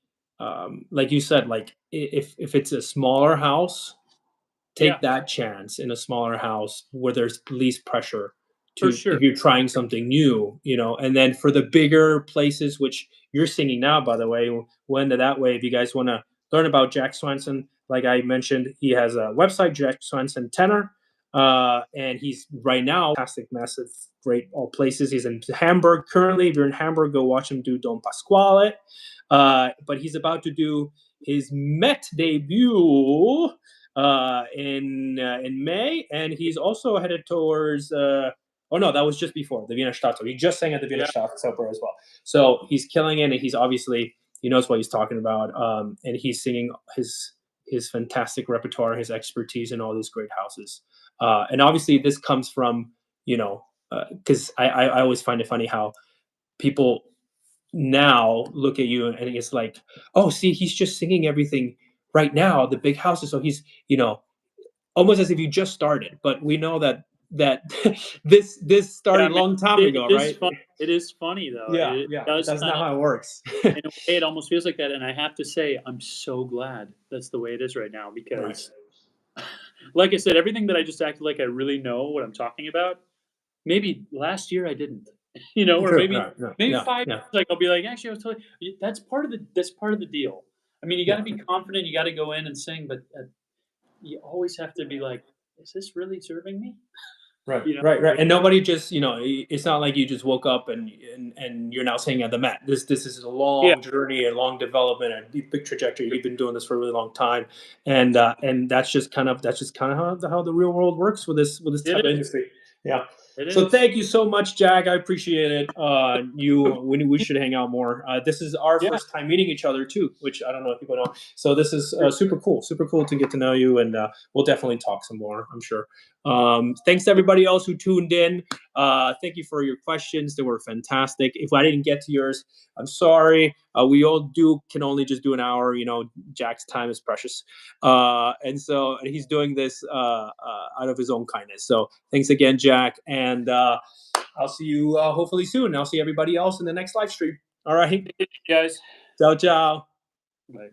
like you said, like if it's a smaller house, yeah, take that chance in a smaller house where there's least pressure for to sure. if you're trying something new, and then for the bigger places, which you're singing now, by the way, we'll end it that way. If you guys want to learn about Jack Swanson, like I mentioned, he has a website, Jack Swanson Tenor, and he's right now fantastic, massive, great all places. He's in Hamburg currently. If you're in Hamburg, go watch him do Don Pasquale. But he's about to do his Met debut in May, and he's also headed towards. Oh no, that was just before the Wiener Staatsoper. He just sang at the Wiener Yeah, Staatsoper as well. So he's killing it, and he's obviously he knows what he's talking about, and he's singing his fantastic repertoire, his expertise in all these great houses. And obviously, this comes from because I always find it funny how people now look at you and it's like, oh, see, he's just singing everything right now, the big houses. So he's, almost as if you just started. But we know that this yeah. started I a mean, long time it ago, is right? fun. It is funny though. Yeah, It yeah. does That's kind not of, how it works. in a way, it almost feels like that. And I have to say, I'm so glad that's the way it is right now Right. because, like I said, everything that I just acted like I really know what I'm talking about. Maybe last year I didn't, or True. maybe Right. Yeah. maybe Yeah. 5 years, Yeah. like I'll be like, actually, I was totally. That's part of the deal. I mean, you got Yeah. to be confident. You got to go in and sing, but you always have to be like, is this really serving me? Right, You know? right, right. And nobody just, it's not like you just woke up and you're now singing at the Met. This is a Yeah, long journey, a long development, a big trajectory. You've been doing this for a really long time, and that's just kind of how the real world works with this it type of is. industry. Yeah. It So is. thank you so much, Jack. I appreciate it. We should hang out more. This is our Yeah. first time meeting each other too, which I don't know if people know. So this is super cool to get to know you, and we'll definitely talk some more, I'm sure. Thanks to everybody else who tuned in. Thank you for your questions. They were fantastic. If I didn't get to yours, I'm sorry. We all can only just do an hour. Jack's time is precious. And he's doing this out of his own kindness. So thanks again, Jack. And I'll see you hopefully soon. I'll see everybody else in the next live stream. All right. Thank you, guys. Ciao, ciao. Bye.